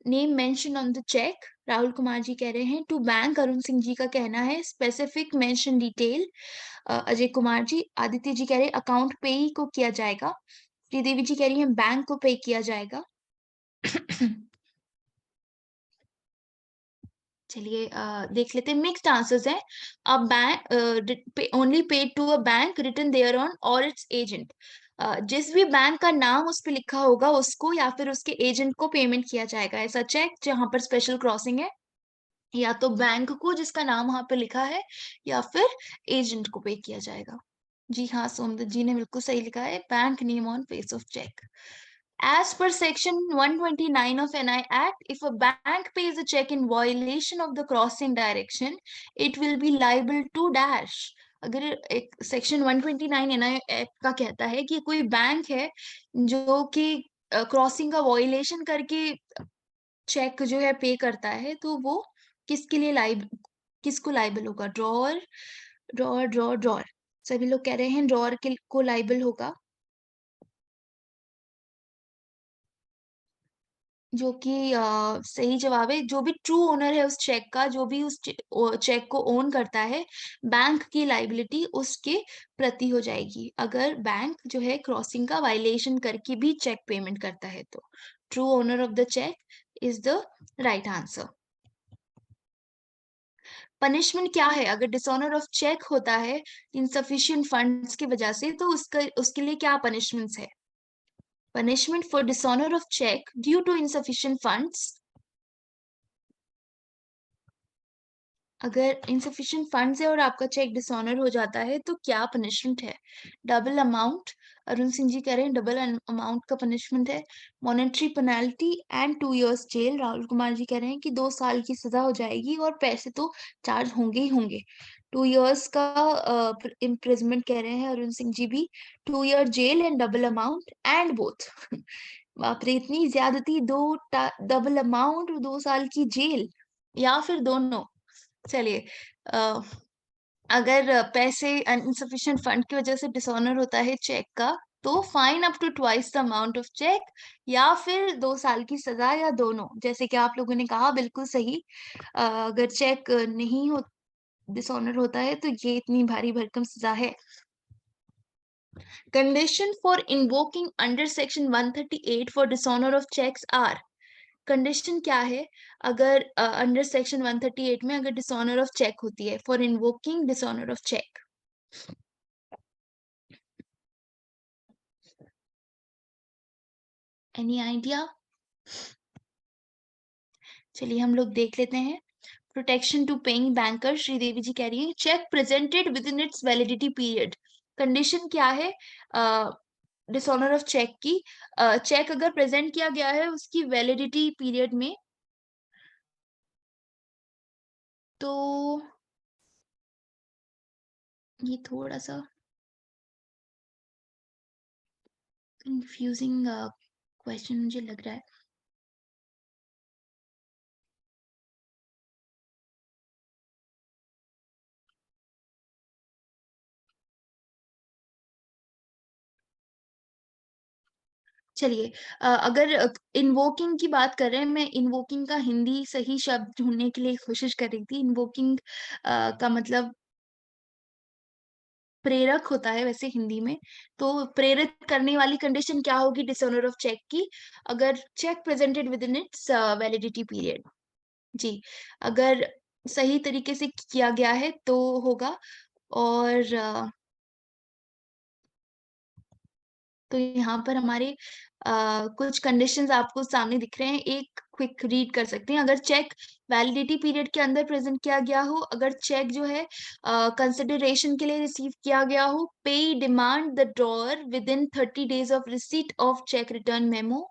name mention on the cheque. Rahul Kumar ji कह रहे हैं टू बैंक, अरुण सिंह जी का कहना है specific mention detail. Ajay Kumar ji, Aditya ji कह रहे हैं अकाउंट पेई को किया जाएगा। श्रीदेवी जी कह रही हैं बैंक को पे किया जाएगा। चलिए देख लेते हैं, मिक्स्ड आंसर्स हैं। A bank only paid to a bank written thereon और इट्स एजेंट। जिस भी बैंक का नाम उस पे लिखा होगा उसको या फिर उसके एजेंट को पेमेंट किया जाएगा ऐसा चेक जहां पर स्पेशल क्रॉसिंग है, या तो बैंक को जिसका नाम वहां पे लिखा है, या फिर एजेंट को पे किया जाएगा। जी हाँ, सोमदत्त जी ने बिल्कुल सही लिखा है, bank name on face of cheque. As per section 129 of NI Act, if a bank pays a check in violation of the crossing direction, it will be liable to dash। अगर एक सेक्शन 129 एनआई एक्ट का कहता है कि कोई बैंक है जो कि क्रॉसिंग का वॉयलेशन करके चेक जो है पे करता है, तो वो किसके लिए लाइब किसको लाइबल होगा? Drawer, drawer, drawer, drawer. सभी लोग कह रहे हैं ड्रॉअर के को लाइबल होगा, जो कि सही जवाब है। जो भी ट्रू ओनर है उस चेक का, जो भी उस चेक को ओन करता है, बैंक की लाइबिलिटी उसके प्रति हो जाएगी अगर बैंक जो है क्रॉसिंग का वायलेशन करके भी चेक पेमेंट करता है तो। True owner of the cheque is the right answer. Punishment क्या है अगर डिसऑनर ऑफ चेक होता है इनसफिशिएंट फंड्स की वजह से, तो उसके लिए क्या पनिशमेंट्स है? Punishment for dishonour of cheque due to insufficient funds. अगर इनसफिशिएंट फंड्स है और आपका चेक डिसऑनर हो जाता है तो क्या पनिशमेंट है? डबल अमाउंट, अरुण सिंह जी कह रहे हैं डबल अमाउंट का पनिशमेंट है। Monetary penalty and 2 years jail. Rahul Kumar ji कह रहे हैं कि 2 साल की सजा हो जाएगी और पैसे तो चार्ज होंगे ही होंगे। 2 years का इम्प्रिजमेंट कह रहे हैं अरुण सिंह जी भी। 2 year jail and double amount and both. बाप रे, इतनी ज्यादती, डबल अमाउंट और 2 साल की जेल, या फिर दोनों। चलिए, अ, अगर पैसे इनसफिशिएंट फंड की वजह से डिसऑनर होता है चेक का, तो fine up to twice the amount of cheque, या फिर 2 साल की सजा, या दोनों, जैसे कि आप लोगों ने कहा बिल्कुल सही। अगर चेक नहीं हो डिसऑनर होता है तो ये इतनी भारी भरकम सजा है। Condition for invoking under section 138 for dishonour of cheques are. Condition क्या है अगर अंडर सेक्शन 138 में अगर डिसऑनर ऑफ चेक होती है, for invoking dishonour of cheque? Any idea? चलिए हम लोग देख लेते हैं। Protection to paying banker, Sridevi ji कह रही है cheque presented within its validity period. Condition क्या है डिसऑनर ऑफ चेक की? चेक अगर प्रेजेंट किया गया है उसकी वैलिडिटी पीरियड में, तो ये थोड़ा सा कंफ्यूजिंग क्वेश्चन मुझे लग रहा है। चलिए, अगर इन्वोकिंग की बात कर रहे हैं, मैं इन्वोकिंग का हिंदी सही शब्द ढूंढने के लिए कोशिश कर रही थी। इन्वोकिंग का मतलब प्रेरक होता है वैसे हिंदी में। तो प्रेरित करने वाली कंडीशन क्या होगी डिसऑनर ऑफ चेक की? अगर cheque presented within its validity period. जी, अगर सही तरीके से किया गया है तो होगा। और तो यहाँ पर हमारे कुछ कंडीशंस आपको सामने दिख रहे हैं, एक क्विक रीड कर सकते हैं। अगर चेक वैलिडिटी पीरियड के अंदर प्रेजेंट किया गया हो, अगर चेक जो है कंसिडरेशन के लिए रिसीव किया गया हो, pay demand the drawer within 30 days of receipt of cheque return memo,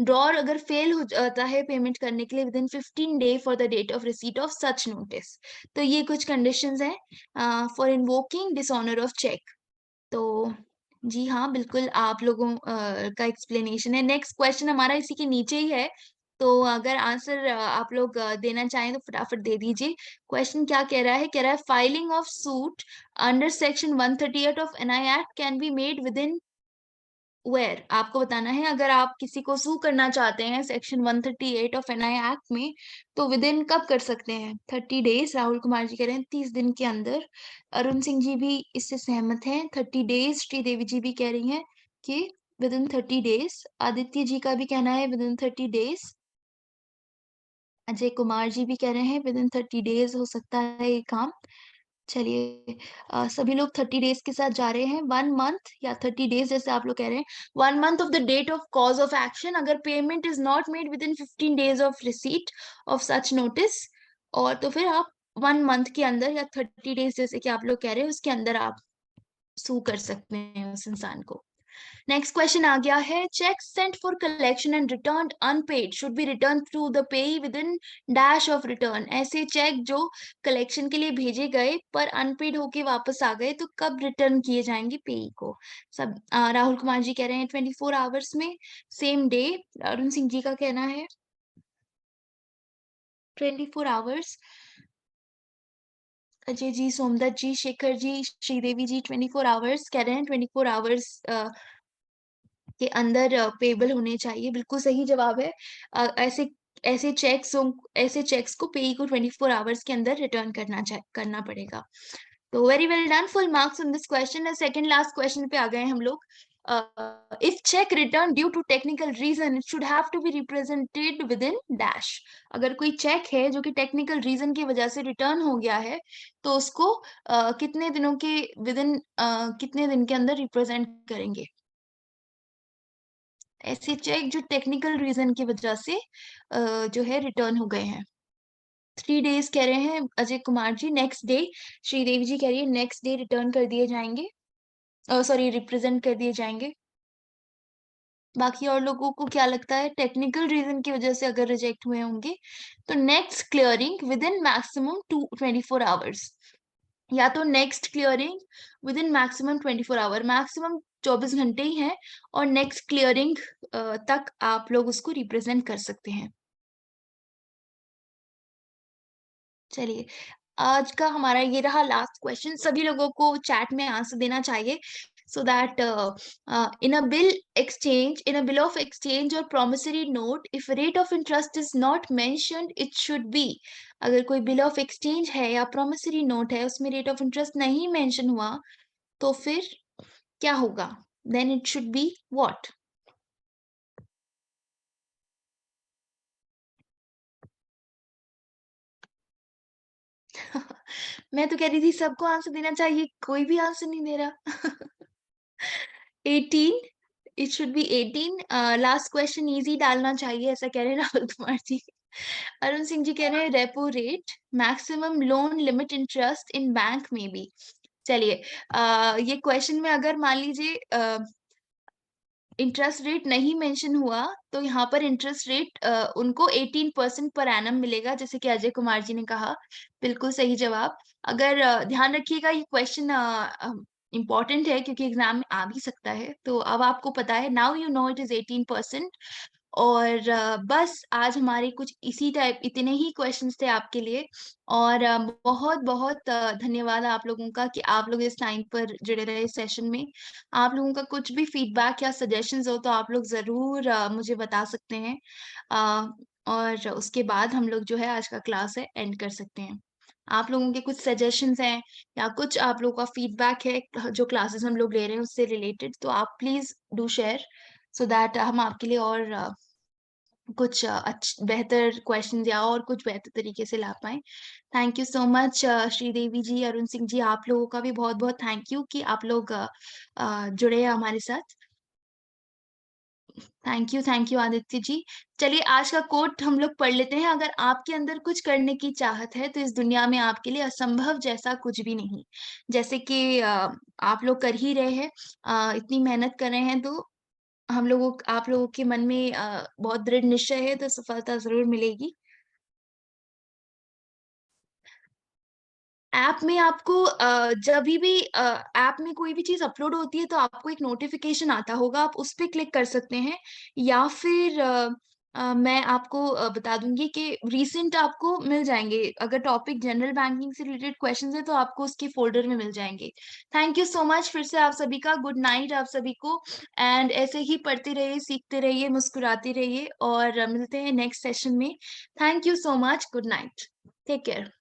drawer अगर फेल हो जाता है पेमेंट करने के लिए within 15 day for the date of receipt of such notice. तो ये कुछ कंडीशंस हैं for invoking dishonour of cheque. तो जी हाँ, बिल्कुल आप लोगों का एक्सप्लेनेशन है। नेक्स्ट क्वेश्चन हमारा इसी के नीचे ही है, तो अगर आंसर आप लोग देना चाहें तो फटाफट दे दीजिए। क्वेश्चन क्या कह रहा है? कह रहा है filing of suit under section 138 of NI act can be made within where. आपको बताना है अगर आप किसी को सू करना चाहते हैं सेक्शन 138 ऑफ एनआई एक्ट में, तो विद इन कब कर सकते हैं? 30 days। राहुल कुमार जी कह रहे हैं 30 दिन के अंदर। अरुण सिंह जी भी इससे सहमत हैं, 30 days। श्रीदेवी जी भी कह रही हैं कि within 30 days। Aditya ji का भी कहना है within 30 days। Ajay Kumar ji भी कह रहे हैं विद इन 30 days हो सकता है ये काम। चलिए सभी लोग 30 days के साथ जा रहे हैं। 1 month या 30 days जैसे आप लोग कह रहे हैं। 1 month of the date of cause of action, अगर payment is not made within 15 days of receipt of such notice, और तो फिर आप 1 month के अंदर या 30 days जैसे कि आप लोग कह रहे हैं उसके अंदर आप सू कर सकते हैं उस इंसान को। नेक्स्ट क्वेश्चन आ गया है, cheque sent for collection and return unpaid should be return to the payee within dash of return. ऐसे चेक जो कलेक्शन के लिए भेजे गए पर अनपेड होके वापस आ गए तो कब रिटर्न किए जाएंगे पेई को? सब राहुल कुमार जी कह रहे हैं 24 आवर्स में, सेम डे। अरुण सिंह जी का कहना है 24 आवर्स। अजय जी, सोमदत्त जी, शेखर जी, श्रीदेवी जी 24 आवर्स कह रहे हैं। 24 आवर्स के अंदर पेबल होने चाहिए, बिल्कुल सही जवाब है। ऐसे ऐसे चेक्स को पेई को 24 आवर्स के अंदर रिटर्न करना पड़ेगा। तो very well done, full marks on this question. Second last question पे आ गए हम लोग। If cheque return due to technical reason it should have to be represented within dash. अगर कोई चेक है जो कि टेक्निकल रीजन की वजह से रिटर्न हो गया है, तो उसको कितने दिनों के विद इन कितने दिन के अंदर रिप्रेजेंट करेंगे? ऐसे चेक जो टेक्निकल रीजन की वजह से जो है रिटर्न हो गए हैं। 3 days कह रहे हैं अजय कुमार जी, नेक्स्ट डे। श्रीदेवी जी कह रही है नेक्स्ट डे रिटर्न कर दिए जाएंगे, सॉरी रिप्रेजेंट कर दिए जाएंगे। बाकी और लोगों को क्या लगता है? टेक्निकल रीजन की वजह से अगर रिजेक्ट हुए होंगे तो next clearing within maximum 24 hours, या तो next clearing within maximum 24 hour, maximum 24 घंटे ही है, और नेक्स्ट क्लियरिंग तक आप लोग उसको रिप्रेजेंट कर सकते हैं। चलिए, आज का हमारा ये रहा लास्ट क्वेश्चन। सभी लोगों को चैट में आंसर देना चाहिए, so that in a bill of exchange और promissory note if rate of interest is not mentioned it should be. अगर कोई बिल ऑफ एक्सचेंज है या प्रोमिसरी नोट है उसमें रेट ऑफ इंटरेस्ट नहीं मेंशन हुआ, तो फिर क्या होगा? Then it should be what? मैं तो कह रही थी सबको आंसर देना चाहिए, कोई भी आंसर नहीं दे रहा। 18, it should B 18। Last question easy डालना चाहिए ऐसा कह रहे हैं राहुल कुमार जी। अरुण सिंह जी कह रहे हैं repo rate maximum loan limit interest in bank में भी। चलिए, ये क्वेश्चन में अगर मान लीजिए इंटरेस्ट रेट नहीं मेंशन हुआ, तो यहाँ पर इंटरेस्ट रेट उनको 18% पर एनम मिलेगा, जैसे कि अजय कुमार जी ने कहा। बिल्कुल सही जवाब। अगर ध्यान रखिएगा ये क्वेश्चन इम्पोर्टेंट है क्योंकि एग्जाम में आ भी सकता है, तो अब आपको पता है, now you know it is 18%। और बस आज हमारे कुछ इसी टाइप इतने ही क्वेश्चंस थे आपके लिए। और बहुत बहुत धन्यवाद आप लोगों का कि आप लोग इस टाइम पर जुड़े रहे सेशन में। आप लोगों का कुछ भी फीडबैक या सजेशंस हो तो आप लोग ज़रूर मुझे बता सकते हैं। अ, और उसके बाद हम लोग जो है आज का क्लास है एंड कर सकते हैं। आप लोगों के कुछ सजेशंस हैं या कुछ आप लोगों का फीडबैक है जो क्लासेस हम लोग ले रहे हैं उससे रिलेटेड, तो आप please do share, so that हम आपके लिए और कुछ बेहतर क्वेश्चन या और कुछ बेहतर तरीके से ला पाए। Thank you so much Sridevi ji, Arun Singh ji, आप लोगों का भी बहुत बहुत थैंक यू कि आप लोग जुड़े हैं हमारे साथ। Thank you Aditya ji. चलिए आज का कोट हम लोग पढ़ लेते हैं। अगर आपके अंदर कुछ करने की चाहत है तो इस दुनिया में आपके लिए असंभव जैसा कुछ भी नहीं। जैसे कि आप लोग कर ही रहे हैं, इतनी मेहनत कर रहे हैं, तो आप लोगों के मन में बहुत दृढ़ निश्चय है, तो सफलता जरूर मिलेगी। ऐप में आपको जब भी ऐप में कोई भी चीज अपलोड होती है तो आपको एक नोटिफिकेशन आता होगा, आप उस पर क्लिक कर सकते हैं। या फिर मैं आपको बता दूंगी कि रीसेंट आपको मिल जाएंगे। अगर टॉपिक जनरल बैंकिंग से रिलेटेड क्वेश्चंस है तो आपको उसके फोल्डर में मिल जाएंगे। थैंक यू सो मच फिर से आप सभी का, गुड नाइट आप सभी को। एंड ऐसे ही पढ़ते रहिए, सीखते रहिए, मुस्कुराते रहिए, और मिलते हैं नेक्स्ट सेशन में। Thank you so much, good night, take care.